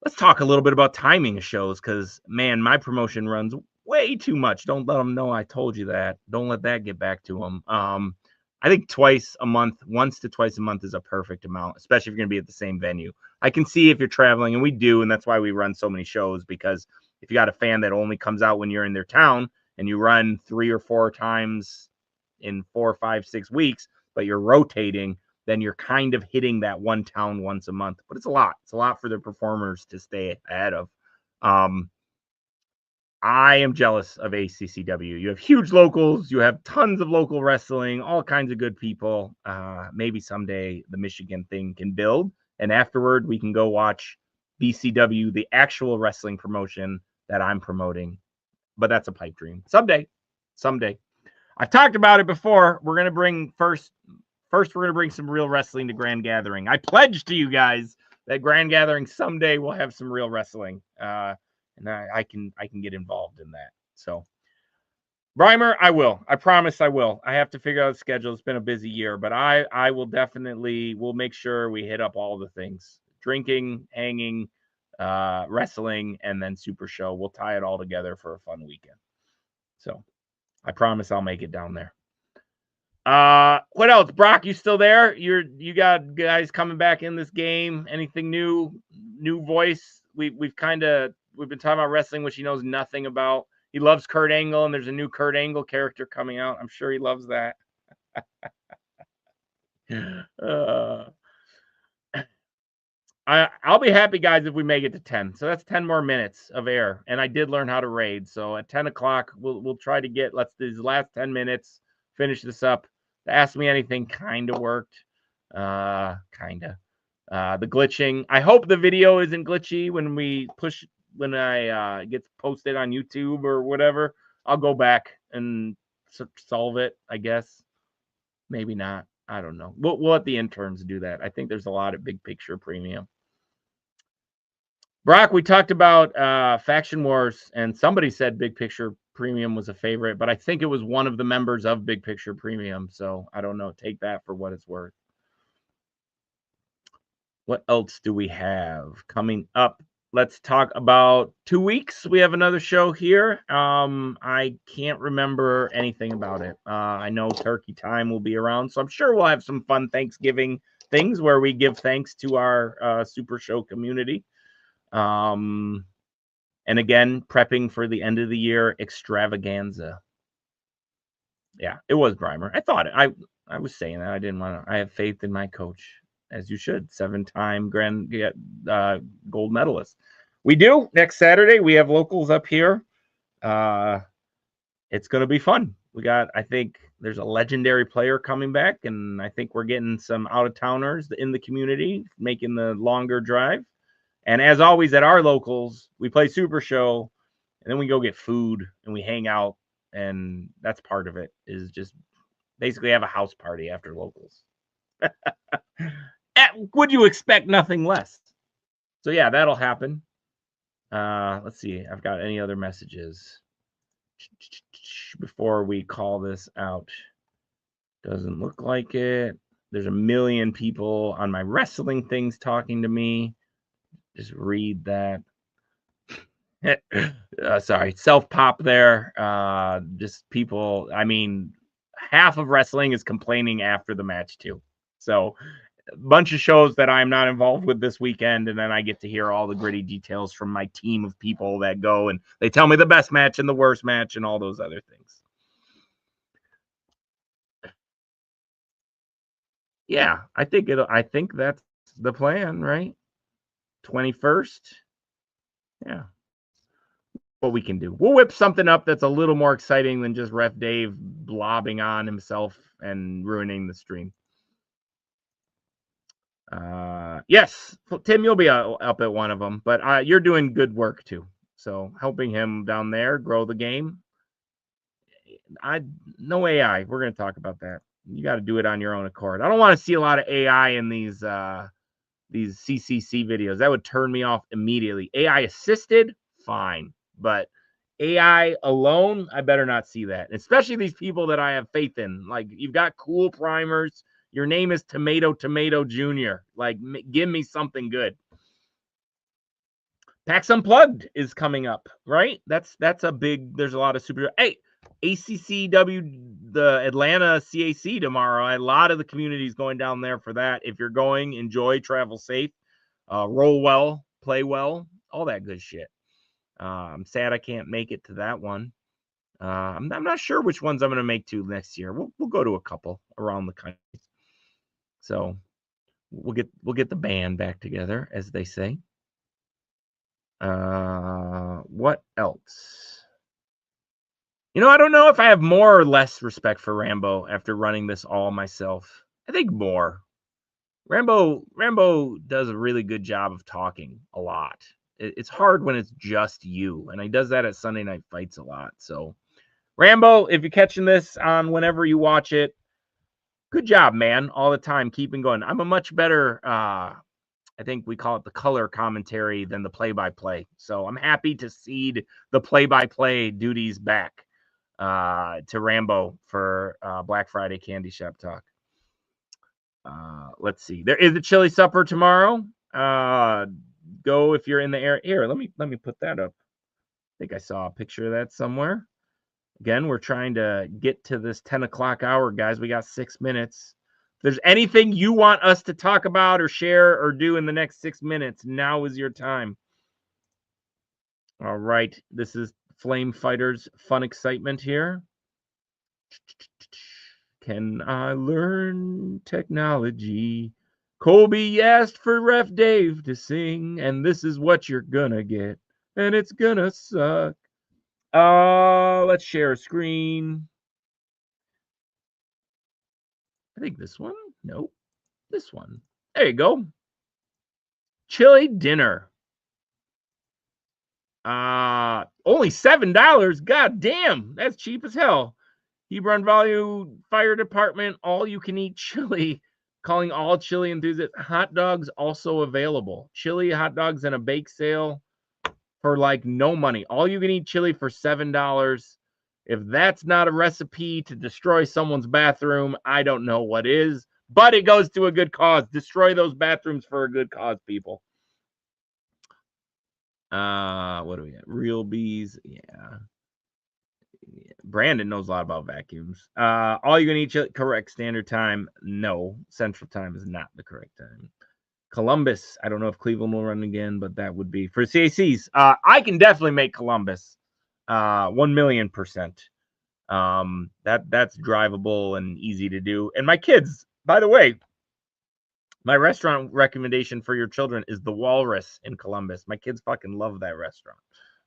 [SPEAKER 1] Let's talk a little bit about timing of shows, because, man, my promotion runs way too much. Don't let them know I told you that. Don't let that get back to them. I think twice a month, once to twice a month is a perfect amount, especially if you're going to be at the same venue. I can see if you're traveling, and we do, and that's why we run so many shows, because if you got a fan that only comes out when you're in their town and you run 3 or 4 times in 4, 5, 6 weeks, but you're rotating, then you're kind of hitting that one town once a month. But it's a lot. It's a lot for the performers to stay ahead of. I am jealous of ACCW. You have huge locals. You have tons of local wrestling, all kinds of good people. Maybe someday the Michigan thing can build. And afterward, we can go watch BCW, the actual wrestling promotion that I'm promoting. But that's a pipe dream. Someday. I've talked about it before. We're going to bring first we're going to bring some real wrestling to Grand Gathering. I pledge to you guys that Grand Gathering someday will have some real wrestling. And I can get involved in that. So Brimer, I will. I promise I will. I have to figure out the schedule. It's been a busy year, but I will definitely, we'll make sure we hit up all the things. Drinking, hanging, wrestling, and then Super Show. We'll tie it all together for a fun weekend. So I promise I'll make it down there. What else? Brock, you still there? You got guys coming back in this game. Anything new? New voice? We've been talking about wrestling, which he knows nothing about. He loves Kurt Angle, and there's a new Kurt Angle character coming out. I'm sure he loves that. I'll be happy, guys, if we make it to 10. So that's 10 more minutes of air. And I did learn how to raid. So at 10 o'clock, we'll try to get, these last 10 minutes, finish this up. The Ask Me Anything kind of worked. The glitching. I hope the video isn't glitchy when I gets posted on YouTube or whatever. I'll go back and solve it, I guess. Maybe not. I don't know. We'll let the interns do that. I think there's a lot of Big Picture Premium. Brock, we talked about Faction Wars, and somebody said Big Picture Premium was a favorite, but I think it was one of the members of Big Picture Premium, so I don't know. Take that for what it's worth. What else do we have coming up? Let's talk about 2 weeks. We have another show here. I can't remember anything about it. I know Turkey Time will be around, so I'm sure we'll have some fun Thanksgiving things where we give thanks to our Super Show community. And again, prepping for the end of the year extravaganza. Yeah, it was Brimer. I thought it. I was saying that. I didn't want to. I have faith in my coach, as you should. 7-time gold medalist. We do. Next Saturday, we have locals up here. It's going to be fun. I think there's a legendary player coming back, and I think we're getting some out-of-towners in the community making the longer drive. And as always at our locals, we play Super Show, and then we go get food, and we hang out, and that's part of it, is just basically have a house party after locals. Would you expect nothing less? So yeah, that'll happen. Let's see. I've got any other messages before we call this out. Doesn't look like it. There's a million people on my wrestling things talking to me. Just read that. Sorry, self-pop there. Just people. I mean, half of wrestling is complaining after the match too. So a bunch of shows that I'm not involved with this weekend, and then I get to hear all the gritty details from my team of people that go, and they tell me the best match and the worst match and all those other things. Yeah, I think that's the plan, right? 21st. Yeah. What we can do. We'll whip something up that's a little more exciting than just Ref Dave blobbing on himself and ruining the stream. Yes, Tim, you'll be up at one of them, but you're doing good work too. So helping him down there grow the game. No AI. We're going to talk about that. You got to do it on your own accord. I don't want to see a lot of AI in these CCC videos. That would turn me off immediately. AI assisted, fine, but AI alone, I better not see that. Especially these people that I have faith in. Like, you've got cool primers. Your name is Tomato Jr. Like, give me something good. PAX Unplugged is coming up, right? That's a big. There's a lot of super. Hey, ACCW, the Atlanta CAC tomorrow. A lot of the community's going down there for that. If you're going, enjoy, travel safe, roll well, play well, all that good shit. I'm sad I can't make it to that one. I'm not sure which ones I'm going to make to next year. We'll go to a couple around the country. So we'll get the band back together, as they say. What else? I don't know if I have more or less respect for Rambo after running this all myself. I think more. Rambo does a really good job of talking a lot. It's hard when it's just you, and he does that at Sunday Night Fights a lot. So, Rambo, if you're catching this on whenever you watch it, good job, man. All the time, keeping going. I'm a much better, I think we call it the color commentary than the play-by-play. So I'm happy to cede the play-by-play duties back to Rambo for Black Friday Candy Shop Talk. Let's see. There is a chili supper tomorrow. Go if you're in the area. Here, let me put that up. I think I saw a picture of that somewhere. Again, we're trying to get to this 10 o'clock hour, guys. We got 6 minutes. If there's anything you want us to talk about or share or do in the next 6 minutes, now is your time. All right. This is Flame Fighters Fun Excitement here. Can I learn technology? Colby asked for Ref Dave to sing, and this is what you're gonna get, and it's gonna suck. Let's share a screen. I think this one. Nope. This one. There you go. Chili dinner. Only $7. God damn, that's cheap as hell. Hebron Value Fire Department, all you can eat chili. Calling all chili enthusiasts. Hot dogs also available. Chili, hot dogs, and a bake sale for like no money. All you can eat chili for $7. If that's not a recipe to destroy someone's bathroom, I don't know what is. But it goes to a good cause. Destroy those bathrooms for a good cause, people. What do we got? Real Bees. Yeah. Brandon knows a lot about vacuums. All you can eat correct standard time. No, Central Time is not the correct time. Columbus. I don't know if Cleveland will run again, but that would be for CACs. I can definitely make Columbus. 1,000,000%. That's drivable and easy to do. And my kids, by the way, my restaurant recommendation for your children is the Walrus in Columbus. My kids fucking love that restaurant.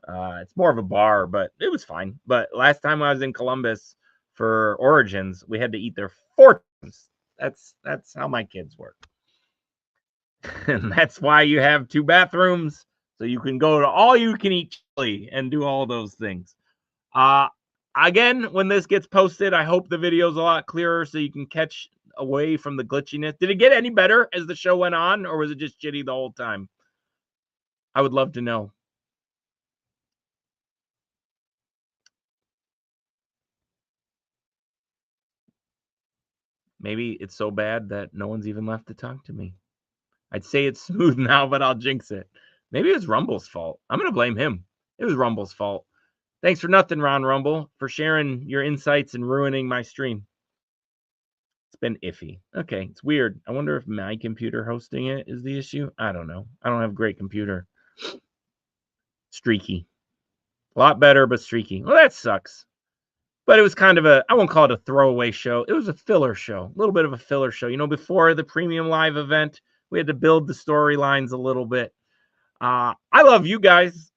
[SPEAKER 1] It's more of a bar, but it was fine. But last time I was in Columbus for Origins, we had to eat there 4 times. That's how my kids work. And that's why you have 2 bathrooms, so you can go to all you can eat chili and do all those things. Again, when this gets posted, I hope the video's a lot clearer so you can catch away from the glitchiness. Did it get any better as the show went on, or was it just shitty the whole time? I would love to know. Maybe it's so bad that no one's even left to talk to me. I'd say it's smooth now, but I'll jinx it. Maybe it was Rumble's fault. I'm going to blame him. It was Rumble's fault. Thanks for nothing, Ron Rumble, for sharing your insights and ruining my stream. It's been iffy. Okay, it's weird. I wonder if my computer hosting it is the issue. I don't know. I don't have a great computer. Streaky. A lot better, but streaky. Well, that sucks. But it was kind of I won't call it a throwaway show. It was a filler show, a little bit of a filler show. You know, before the premium live event, we had to build the storylines a little bit. I love you guys.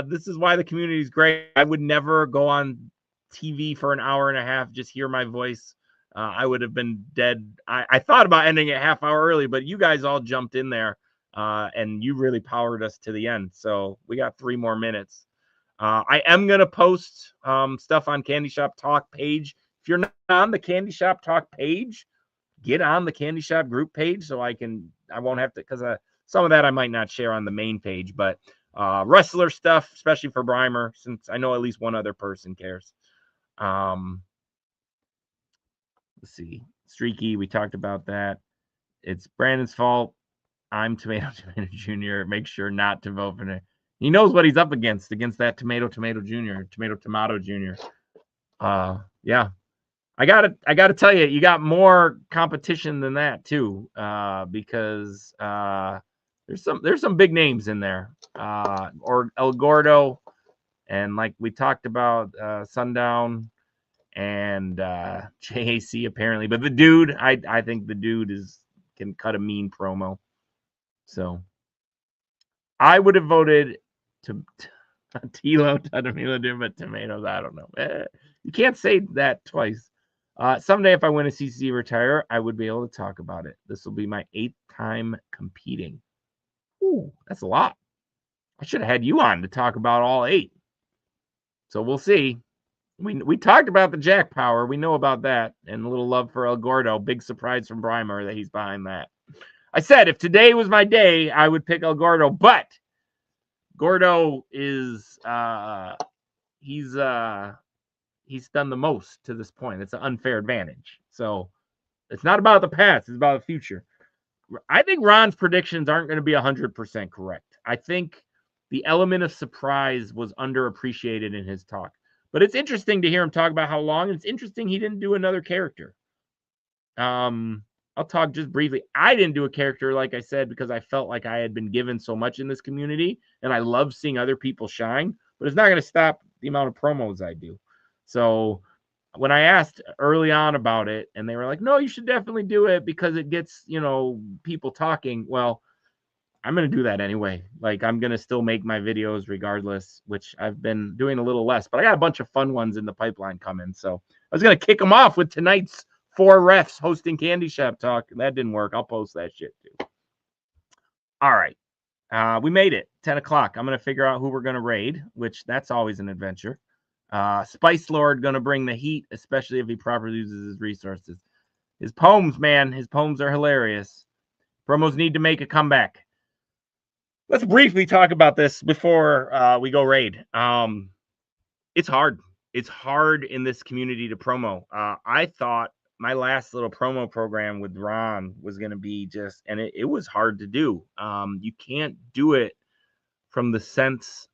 [SPEAKER 1] This is why the community is great. I would never go on TV for an hour and a half, just hear my voice. I would have been dead. I thought about ending it half hour early, but you guys all jumped in there, and you really powered us to the end. So we got 3 more minutes. I am going to post stuff on Candy Shop Talk page. If you're not on the Candy Shop Talk page, get on the Candy Shop group page so I won't have to, because some of that I might not share on the main page, but wrestler stuff, especially for Brimer, since I know at least one other person cares. Let's see. Streaky, we talked about that. It's Brandon's fault. I'm Tomato Jr. Make sure not to vote for it. He knows what he's up against that Tomato Jr. Tomato Jr. Yeah. I gotta tell you, you got more competition than that too. Because there's some big names in there. Or El Gordo, and like we talked about, Sundown and JAC apparently. But the dude, I think the dude can cut a mean promo. So I would have voted to Tilo, but tomatoes. I don't know. You can't say that twice. Someday, if I win a CCC retire, I would be able to talk about it. This will be my 8th time competing. Ooh, that's a lot. I should have had you on to talk about all 8. So we'll see. We talked about the Jack Power. We know about that. And a little love for El Gordo. Big surprise from Breimer that he's behind that. I said if today was my day, I would pick El Gordo. But Gordo is he's done the most to this point. It's an unfair advantage. So it's not about the past. It's about the future. I think Ron's predictions aren't going to be 100% correct. I think the element of surprise was underappreciated in his talk. But it's interesting to hear him talk about how long. It's interesting he didn't do another character. I'll talk just briefly. I didn't do a character, like I said, because I felt like I had been given so much in this community, and I love seeing other people shine. But it's not going to stop the amount of promos I do. So when I asked early on about it, and they were like, "No, you should definitely do it because it gets people talking." Well, I'm going to do that anyway. Like, I'm going to still make my videos regardless, which I've been doing a little less, but I got a bunch of fun ones in the pipeline coming. So I was going to kick them off with tonight's 4 refs hosting Candyshop talk. That didn't work. I'll post that shit too. All right. We made it. 10 o'clock. I'm going to figure out who we're going to raid, which that's always an adventure. Spice Lord going to bring the heat, especially if he properly uses his resources. His poems, man. His poems are hilarious. Promos need to make a comeback. Let's briefly talk about this before we go raid. It's hard. It's hard in this community to promo. I thought my last little promo program with Ron was going to be just, and it was hard to do. You can't do it from the sense,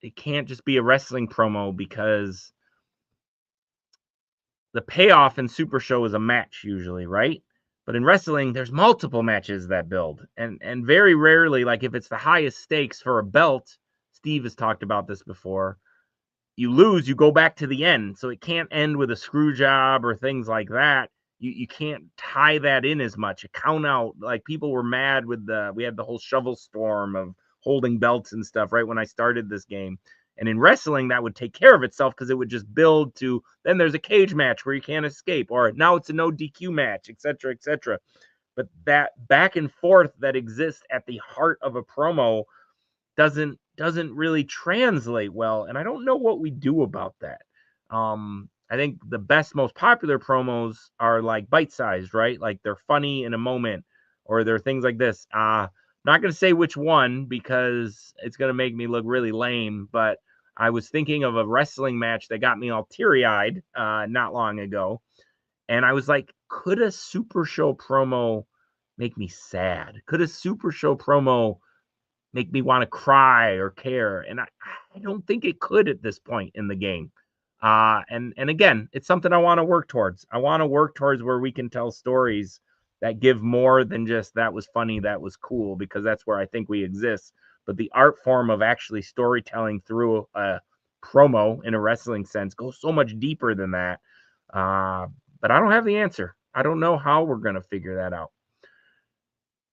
[SPEAKER 1] it can't just be a wrestling promo because the payoff in Super Show is a match usually, right? But in wrestling, there's multiple matches that build. And very rarely, like if it's the highest stakes for a belt, Steve has talked about this before, you lose, you go back to the end. So it can't end with a screw job or things like that. You can't tie that in as much. A count out, like people were mad with we had the whole shovel storm of holding belts and stuff right when I started this game. And in wrestling, that would take care of itself because it would just build to, then there's a cage match where you can't escape, or now it's a no DQ match, etc., etc. But that back and forth that exists at the heart of a promo doesn't really translate well, and I don't know what we do about that. I think the best, most popular promos are like bite-sized, right? Like they're funny in a moment, or they're things like this. Not going to say which one because it's going to make me look really lame, but I was thinking of a wrestling match that got me all teary-eyed not long ago, and I was like, could a Super Show promo make me sad? Could a Super Show promo make me want to cry or care? And I don't think it could at this point in the game. And again, it's something I want to work towards. I want to work towards where we can tell stories that give more than just that was funny, that was cool, because that's where I think we exist. But the art form of actually storytelling through a promo in a wrestling sense goes so much deeper than that. But I don't have the answer. I don't know how we're going to figure that out.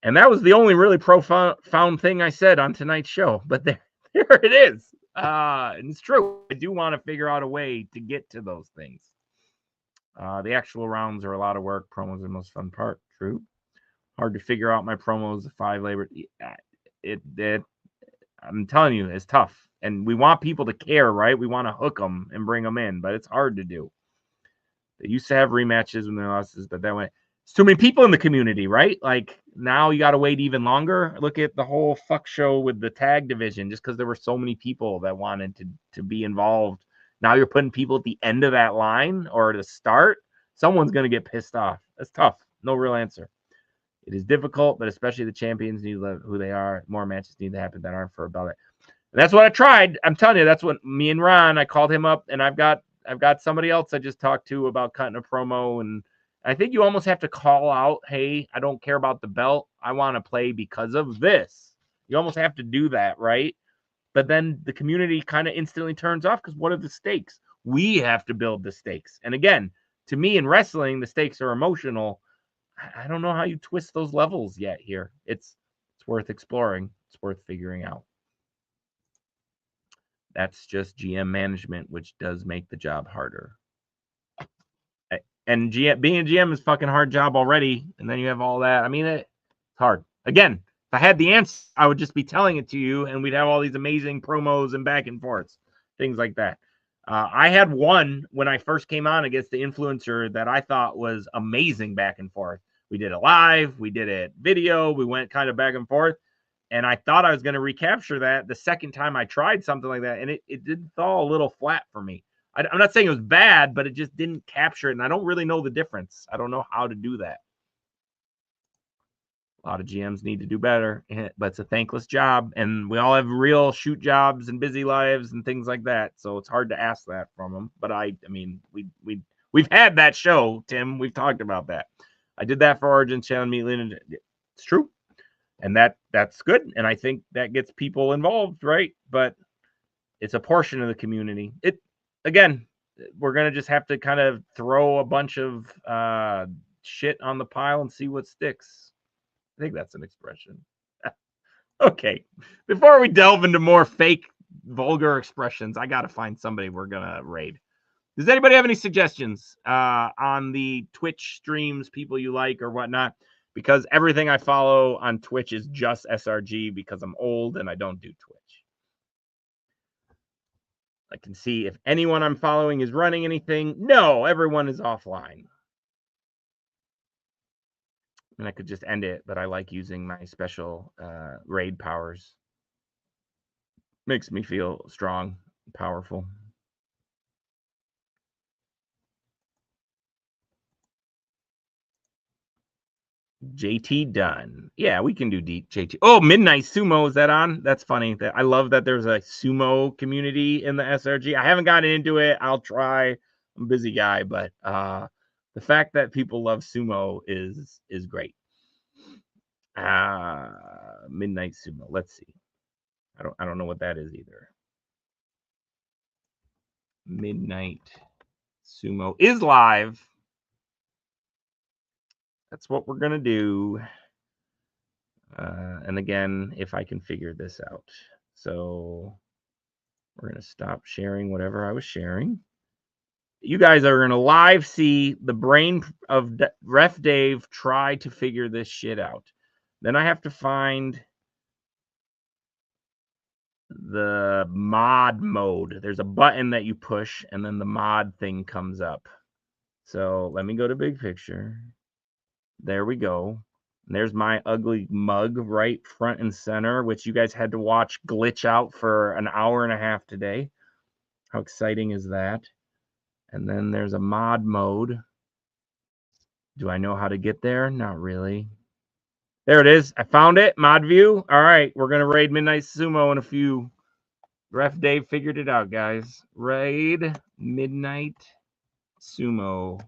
[SPEAKER 1] And that was the only really profound thing I said on tonight's show. But there it is. And it's true. I do want to figure out a way to get to those things. The actual rounds are a lot of work. Promos are the most fun part. True. Hard to figure out my promos. The 5 labor. I'm telling you, it's tough. And we want people to care, right? We want to hook them and bring them in, but it's hard to do. They used to have rematches when they lost, but that went. It's too many people in the community, right? Like now you got to wait even longer. Look at the whole fuck show with the tag division, just because there were so many people that wanted to be involved. Now you're putting people at the end of that line or the start. Someone's going to get pissed off. That's tough. No real answer. It is difficult, but especially the champions need to know who they are. More matches need to happen that aren't for a belt. And that's what I tried. I'm telling you, that's what me and Ron, I called him up, and I've got somebody else I just talked to about cutting a promo, and I think you almost have to call out, hey, I don't care about the belt. I want to play because of this. You almost have to do that, right? But then the community kind of instantly turns off because what are the stakes? We have to build the stakes. And again, to me in wrestling, the stakes are emotional. I don't know how you twist those levels yet here. It's worth exploring. It's worth figuring out. That's just GM management, which does make the job harder. And being a GM is a fucking hard job already. And then you have all that. I mean, it's hard. Again, if I had the answer, I would just be telling it to you, and we'd have all these amazing promos and back and forths, things like that. I had one when I first came on against the influencer that I thought was amazing back and forth. We did it live, we did it video, we went kind of back and forth. And I thought I was going to recapture that the second time I tried something like that. And it did fall a little flat for me. I'm not saying it was bad, but it just didn't capture it. And I don't really know the difference. I don't know how to do that. A lot of GMs need to do better, but it's a thankless job. And we all have real shoot jobs and busy lives and things like that. So it's hard to ask that from them. But I mean, we've had that show, Tim. We've talked about that. I did that for Origin Channel Meat. It's true. And that's good. And I think that gets people involved, right? But it's a portion of the community. Again, we're going to just have to kind of throw a bunch of shit on the pile and see what sticks. I think that's an expression. Okay. Before we delve into more fake, vulgar expressions, I got to find somebody we're going to raid. Does anybody have any suggestions on the Twitch streams, people you like or whatnot? Because everything I follow on Twitch is just SRG because I'm old and I don't do Twitch. I can see if anyone I'm following is running anything. No, everyone is offline. And I could just end it, but I like using my special raid powers. Makes me feel strong, powerful. JT Dunn. Yeah, we can do JT. Oh, Midnight Sumo. Is that on? That's funny. I love that there's a sumo community in the SRG. I haven't gotten into it. I'll try. I'm a busy guy, but the fact that people love sumo is great. Midnight Sumo. Let's see. I don't know what that is either. Midnight Sumo is live. That's what we're gonna do. And again, if I can figure this out. So we're going to stop sharing whatever I was sharing. You guys are going to live see the brain of Ref Dave try to figure this shit out. Then I have to find the mod mode. There's a button that you push, and then the mod thing comes up. So let me go to big picture. There we go. And there's my ugly mug right front and center, which you guys had to watch glitch out for an hour and a half today. How exciting is that? And then there's a mod mode. Do I know how to get there? Not really. There it is. I found it. Mod view. All right. We're going to raid Midnight Sumo in a few. Ref Dave figured it out, guys. Raid Midnight Sumo.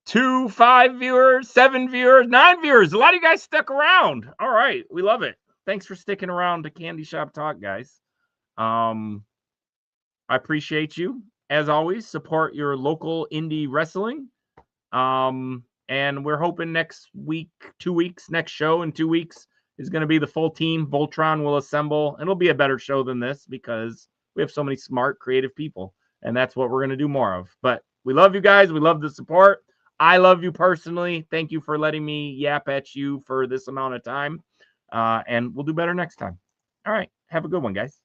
[SPEAKER 1] 2, 5 viewers, 7 viewers, 9 viewers. A lot of you guys stuck around. All right. We love it. Thanks for sticking around to Candyshop Talk, guys. I appreciate you. As always, support your local indie wrestling. And we're hoping next week, 2 weeks, next show in 2 weeks is going to be the full team. Voltron will assemble, and it'll be a better show than this because we have so many smart, creative people, and that's what we're going to do more of. But we love you guys. We love the support. I love you personally. Thank you for letting me yap at you for this amount of time. And we'll do better next time. All right. Have a good one, guys.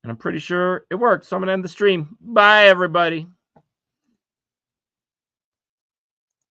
[SPEAKER 1] And I'm pretty sure it worked. So I'm going to end the stream. Bye, everybody.